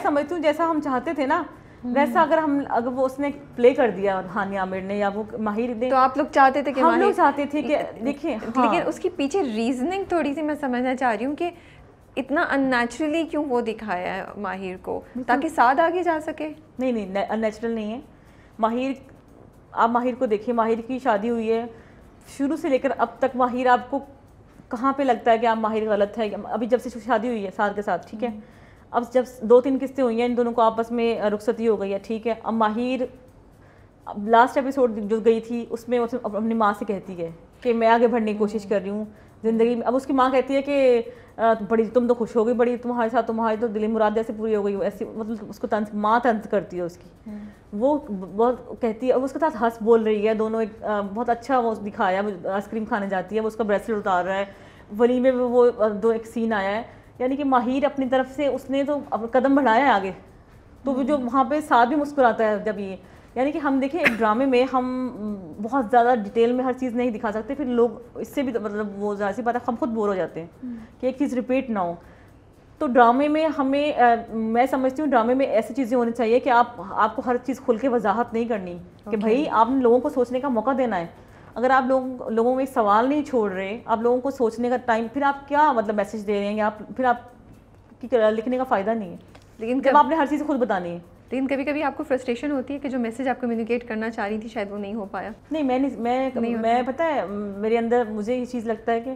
سمجھتی ہوں جیسا ہم چاہتے تھے نا ویسا اگر وہ اس نے پلے کر دیا ہانیہ عامر نے یا وہ ماہر نے, تو آپ لوگ چاہتے تھے کہ ہم لوگ چاہتے تھے کہ دیکھیں, لیکن اس کی پیچھے ریزننگ تھوڑی سی میں سمجھنا چاہ رہی ہوں کہ اتنا ان نیچرلی کیوں وہ دکھایا ہے ماہر کو, تاکہ ساتھ آگے جا سکے. نہیں ان نیچرل نہیں ہے ماہر. آپ ماہر کو دیکھیے, ماہر کی شادی ہوئی ہے, شروع سے لے کر اب تک ماہر آپ کو کہاں پہ لگتا ہے کہ آپ ماہر غلط ہے؟ ابھی جب سے شادی ہوئی ہے سار کے ساتھ, ٹھیک ہے, اب جب 2-3 قسطیں ہوئی ہیں, ان دونوں کو آپس میں رخصتی ہو گئی ہے, ٹھیک ہے, اب ماہر لاسٹ ایپیسوڈ جو گئی تھی اس میں اپنی ماں سے کہتی ہے کہ میں آگے بڑھنے کی کوشش کر رہی ہوں زندگی میں. اب اس کی ماں کہتی ہے کہ بڑی تم تو خوش ہو گئی, بڑی تمہارے ساتھ تمہاری تو دلی مراد ایسے پوری ہو گئی, ایسی مطلب اس کو ماں طنز کرتی ہے اس کی. وہ بہت کہتی ہے, اب اس کے ساتھ ہنس بول رہی ہے دونوں, ایک بہت اچھا وہ دکھایا. آئس کریم کھانے جاتی ہے, وہ اس کا بریسلیٹ اتار رہا ہے, ولیمے میں وہ ایک سین آیا ہے. یعنی کہ ماہر اپنی طرف سے اس نے تو قدم بڑھایا ہے آگے, تو وہ جو وہاں پہ ساتھ بھی مسکراتا ہے جب یہ. یعنی کہ ہم دیکھیں ایک ڈرامے میں ہم بہت زیادہ ڈیٹیل میں ہر چیز نہیں دکھا سکتے, پھر لوگ اس سے بھی مطلب وہ ظاہر سی بات ہے ہم خود بور ہو جاتے ہیں کہ ایک چیز ریپیٹ نہ ہو. تو ڈرامے میں ہمیں, میں سمجھتی ہوں ڈرامے میں ایسی چیزیں ہونی چاہیے کہ آپ کو ہر چیز کھل کے وضاحت نہیں کرنی, کہ بھائی آپ نے لوگوں کو سوچنے کا موقع دینا ہے. اگر آپ لوگوں میں سوال نہیں چھوڑ رہے, آپ لوگوں کو سوچنے کا ٹائم, پھر آپ کیا مطلب میسج دے رہے ہیں, پھر آپ کی لکھنے کا فائدہ نہیں ہے. لیکن جب آپ نے ہر چیز خود بتانی ہے. لیکن کبھی کبھی آپ کو فرسٹریشن ہوتی ہے کہ جو میسج آپ کمیونیکیٹ کرنا چاہ رہی تھی شاید وہ نہیں ہو پایا؟ نہیں, میں پتہ ہے میرے اندر مجھے یہ چیز لگتا ہے کہ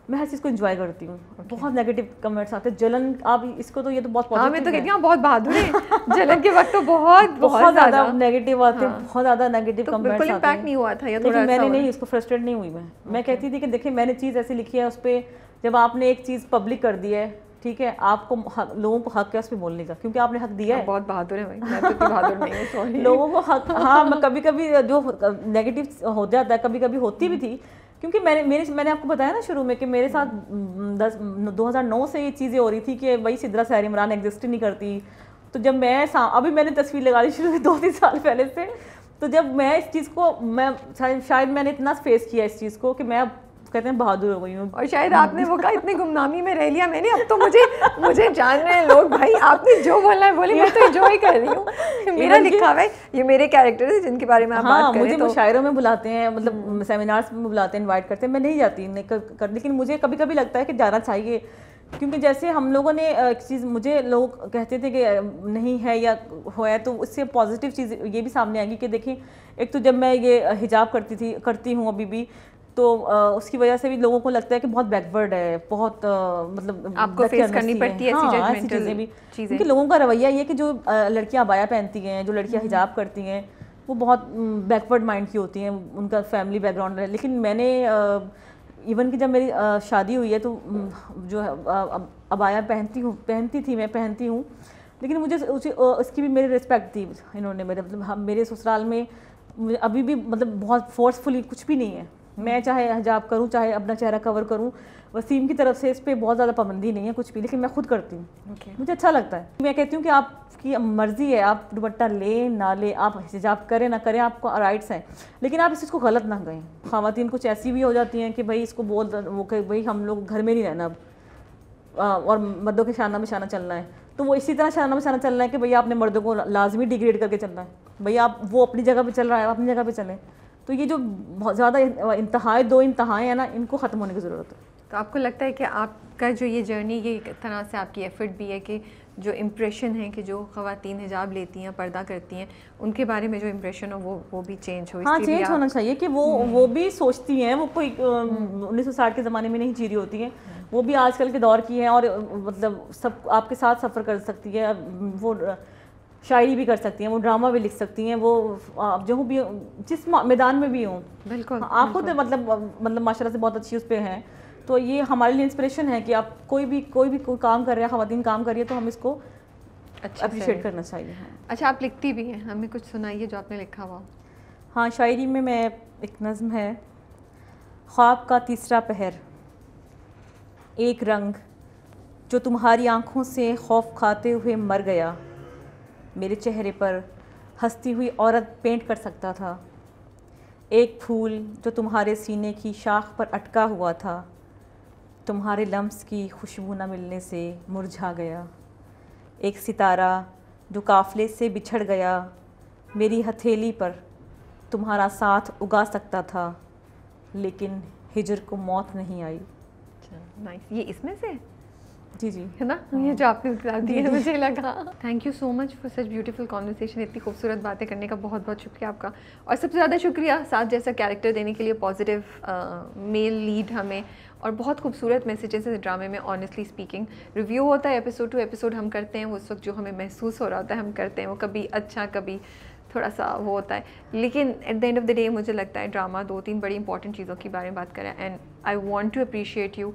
میں ہر چیز کو انجوائے کرتی ہوں. بہت نیگیٹو کمنٹس آتے ہیں, جلن, آپ اس کو تو یہ تو بہت پازیٹیو. ہاں میں تو کہتی ہوں بہت بہادر ہیں, جلن کے وقت تو بہت زیادہ نیگیٹو آتے ہیں, بہت زیادہ نیگیٹو کمنٹس آتے ہیں. بالکل امپیکٹ نہیں ہوا تھا, یا تھوڑا میں نے نہیں, اس کو فرسٹریٹ نہیں ہوئی. میں کہتی تھی کہ دیکھیں میں نے چیز ایسی لکھی ہے, اس پہ جب آپ نے ایک چیز پبلک کر دی ہے, ٹھیک ہے, آپ کو لوگوں کو حق ہے اس پہ بولنے کا, کیونکہ آپ نے حق دیا ہے. بہت بہادر ہے بھائی, میں تو اتنی بہادر نہیں ہوں, سوری. لوگوں کو حق, ہاں میں کبھی کبھی جو نیگیٹو ہو جاتا ہے, کبھی کبھی ہوتی بھی تھی, کیونکہ میں نے آپ کو بتایا نا شروع میں کہ میرے ساتھ 2009 سے یہ چیزیں ہو رہی تھی کہ بھائی سدرا سحر عمران ایگزسٹ نہیں کرتی. تو جب میں ابھی میں نے تصویر لگا لی شروع میں 2-3 سال پہلے سے, تو جب میں اس چیز کو, میں شاید میں نے اتنا فیس کیا اس چیز کو کہ میں اب کہتے ہیں بہادر ہو گئی ہوں. اور شاید آپ نے وہ کہا اتنی گمنامی میں رہ لیا میں نے, اب تو مجھے جان رہے ہیں لوگ, بھائی آپ نے جو بولنا ہے بولے, میں تو انجوائے کر رہی ہوں. میرا لکھا ہوا ہے, یہ میرے کیریکٹر ہیں جن کے بارے میں آپ بات کریں. مجھے مشاعروں میں بلاتے ہیں, مطلب سیمینارز میں بلاتے ہیں, انوائٹ کرتے ہیں, میں نہیں جاتی, لیکن مجھے کبھی کبھی لگتا ہے کہ جانا چاہیے. کیونکہ جیسے ہم لوگوں نے ایک چیز, مجھے لوگ کہتے تھے کہ نہیں ہے یا ہوا ہے, تو اس سے پازیٹیو چیز یہ بھی سامنے آئے گی کہ دیکھیں ایک تو جب میں یہ حجاب کرتی ہوں ابھی بھی, تو اس کی وجہ سے بھی لوگوں کو لگتا ہے کہ بہت بیکورڈ ہے, بہت مطلب آپ کو فیس کرنی پڑتی ہے ایسی چیزیں بھی. کیونکہ لوگوں کا رویہ یہ کہ جو لڑکیاں عبایا پہنتی ہیں, جو لڑکیاں حجاب کرتی ہیں, وہ بہت بیکورڈ مائنڈ کی ہوتی ہیں, ان کا فیملی بیک گراؤنڈ ہے. لیکن میں نے ایون کہ جب میری شادی ہوئی ہے تو جو عبایا پہنتی تھی, میں پہنتی ہوں, لیکن مجھے اس کی بھی میری رسپیکٹ تھی. انہوں نے میرے سسرال میں ابھی بھی مطلب بہت فورسفلی کچھ بھی نہیں ہے. میں چاہے حجاب کروں, چاہے اپنا چہرہ کور کروں, وسیم کی طرف سے اس پہ بہت زیادہ پابندی نہیں ہے کچھ بھی, لیکن میں خود کرتی ہوں. مجھے اچھا لگتا ہے. میں کہتی ہوں کہ آپ کی مرضی ہے, آپ دوپٹہ لیں نہ لیں, آپ حجاب کریں نہ کریں, آپ کو رائٹس ہیں, لیکن آپ اس چیز کو غلط نہ کہیں. خواتین کچھ ایسی بھی ہو جاتی ہیں کہ بھائی اس کو وہ کہ بھائی ہم لوگ گھر میں نہیں رہنا اب, اور مردوں کے شانہ بشانہ چلنا ہے. تو وہ اسی طرح شانہ بشانہ چلنا ہے کہ بھئی آپ نے مردوں کو لازمی ڈیگریڈ کر کے چلنا ہے. بھئی آپ وہ اپنی جگہ پہ چل رہا ہے, آپ اپنی جگہ پہ چلیں. تو یہ جو بہت زیادہ دو انتہائیں ہیں نا, ان کو ختم ہونے کی ضرورت ہے. تو آپ کو لگتا ہے کہ آپ کا جو یہ جرنی, یہ ایک طرح سے آپ کی ایفرٹ بھی ہے کہ جو امپریشن ہے کہ جو خواتین حجاب لیتی ہیں, پردہ کرتی ہیں, ان کے بارے میں جو امپریشن ہو وہ بھی چینج ہو؟ ہاں چینج ہونا چاہیے کہ وہ بھی سوچتی ہیں, وہ کوئی 1960 کے زمانے میں نہیں جی رہی ہوتی ہیں, وہ بھی آج کل کے دور کی ہیں, اور مطلب سب آپ کے ساتھ سفر کر سکتی ہے, وہ شاعری بھی کر سکتی ہیں, وہ ڈرامہ بھی لکھ سکتی ہیں, وہ جو بھی جس میدان میں بھی ہوں. بالکل آپ خود مطلب ماشاء اللہ سے بہت اچھی اس پہ ہیں. تو یہ ہمارے لیے انسپریشن ہے کہ آپ کوئی بھی کام کر رہے ہیں, خواتین کام کر رہی ہے, تو ہم اس کو اپریشیٹ کرنا چاہیے. اچھا آپ لکھتی بھی ہیں, ہمیں کچھ سنائیے جو آپ نے لکھا ہوا. ہاں شاعری میں ایک نظم ہے, خواب کا تیسرا پہر, ایک رنگ جو تمہاری آنکھوں سے خوف کھاتے ہوئے مر گیا, میرے چہرے پر ہنستی ہوئی عورت پینٹ کر سکتا تھا. ایک پھول جو تمہارے سینے کی شاخ پر اٹکا ہوا تھا, تمہارے لمس کی خوشبو نہ ملنے سے مرجھا گیا. ایک ستارہ جو قافلے سے بچھڑ گیا, میری ہتھیلی پر تمہارا ساتھ اگا سکتا تھا, لیکن ہجر کو موت نہیں آئی. یہ اس میں سے جی ہے نا, یہ جو آپ نے بتا دی ہے مجھے لگا. Thank you so much for such beautiful conversation. اتنی خوبصورت باتیں کرنے کا بہت بہت شکریہ آپ کا, اور سب سے زیادہ شکریہ ساتھ جیسا کیریکٹر دینے کے لیے, پازیٹیو میل لیڈ ہمیں, اور بہت خوبصورت میسیجز ہیں ڈرامے میں. آنیسٹلی اسپیکنگ ریویو ہوتا ہے ایپیسوڈ ٹو ایپیسوڈ ہم کرتے ہیں, اس وقت جو ہمیں محسوس ہو رہا ہوتا ہے ہم کرتے ہیں, وہ کبھی اچھا کبھی تھوڑا سا وہ ہوتا ہے. لیکن at the end of the day مجھے لگتا ہے ڈرامہ 2-3 بڑی امپورٹنٹ چیزوں کے بارے میں بات کرا, and I want to appreciate you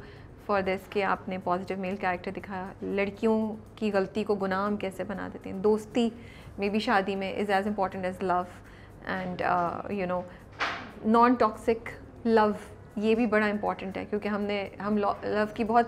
for this کہ آپ نے پازیٹیو میل کیریکٹر دکھایا. لڑکیوں کی غلطی کو گناہ ہم کیسے بنا دیتے ہیں. دوستی میں بھی شادی میں is as important as love, and you know non toxic love یہ بھی بڑا امپورٹنٹ ہے, کیونکہ ہم لو کی بہت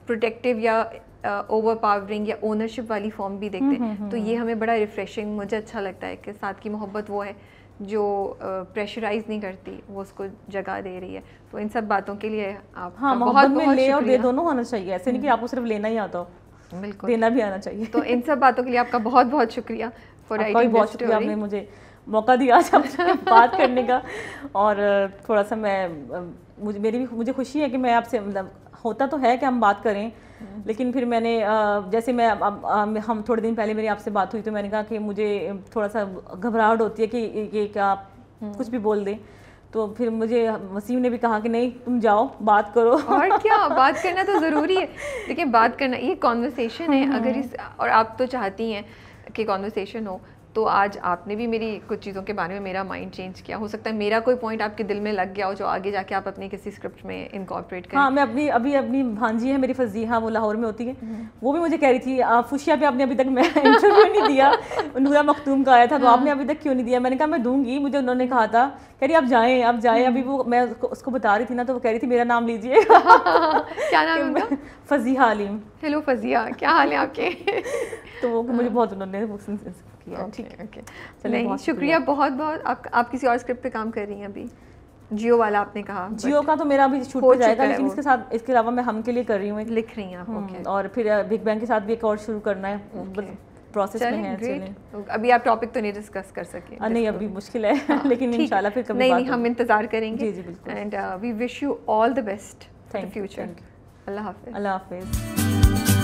پروٹیکٹیو یا اوور پاورنگ یا اونرشپ والی فارم بھی دیکھتے ہیں. تو یہ ہمیں بڑا ریفریشنگ مجھے اچھا لگتا ہے کہ ساتھ کی محبت وہ ہے جو پریشرائز نہیں کرتی, وہ اس کو جگہ دے رہی ہے. تو ان سب باتوں کے لیے آپ بہت میں لے اور دے دونوں ہونا چاہیے, ایسے نہیں کہ آپ کو صرف لینا ہی آتا ہو, بالکل دینا بھی آنا چاہیے. تو ان سب باتوں کے لیے آپ کا بہت بہت شکریہ فار رائٹنگ بہت شکریہ, آپ نے مجھے موقع دیا بات کرنے کا. اور تھوڑا سا مجھے خوشی ہے کہ میں آپ سے, مطلب ہوتا تو ہے کہ ہم بات کریں, لیکن پھر میں نے جیسے ہم تھوڑے دن پہلے میری آپ سے بات ہوئی تو میں نے کہا کہ مجھے تھوڑا سا گھبراہٹ ہوتی ہے کہ یہ کیا آپ کچھ بھی بول دیں. تو پھر مجھے وسیم نے بھی کہا کہ نہیں تم جاؤ بات کرو. اور کیا, بات کرنا تو ضروری ہے. دیکھیں بات کرنا یہ کانورسیشن ہے, اگر اور آپ تو چاہتی ہیں کہ کانورسیشن ہو, تو آج آپ نے بھی میری کچھ چیزوں کے بارے میں میرا مائنڈ چینج کیا. ہو سکتا ہے میرا کوئی پوائنٹ آپ کے دل میں لگ گیا ہو جو آگے جا کے آپ اپنی کسی اسکرپٹ میں انکارپوریٹ کریں. ہاں, میں اپنی بھانجی ہے میری فضیحہ, وہ لاہور میں ہوتی ہے, وہ بھی مجھے کہہ رہی تھی فوشیا پہ آپ نے ابھی تک میں انٹرویو نہیں دیا, نورا مختوم کا آیا تھا تو آپ نے ابھی تک کیوں نہیں دیا. میں نے کہا میں دوں گی, مجھے انہوں نے کہا تھا کہہ رہی آپ جائیں. ابھی وہ میں اس کو بتا رہی تھی نا, تو وہ کہہ رہی تھی میرا نام لیجیے. کیا نام ہے؟ فضیحہ علیم. ہیلو فضیحہ, کیا حال ہے آپ کے؟ تو وہ مجھے بہت انہوں نے نہیں, شکریہ بہت بہت. آپ کسی اور اسکرپٹ پہ کام کر رہی ہیں ابھی؟ جیو والا آپ نے کہا. جیو کا تو میرا ابھی شوٹ ہو جائے گا, لیکن اس کے ساتھ اس کے علاوہ میں ہم کے لیے کر رہی ہوں, لکھ رہی ہیں آپ. اور پھر بگ بینگ کے ساتھ بھی ایک اور شروع کرنا ہے, پروسیس میں ہے. ابھی آپ ٹاپک تو نہیں ڈسکس کر سکیں؟ نہیں, ابھی مشکل ہے, لیکن انشاءاللہ پھر کبھی. نہیں, ہم انتظار کریں گے. جی جی بالکل. And we wish you all the best for the future. اللہ حافظ. اللہ حافظ.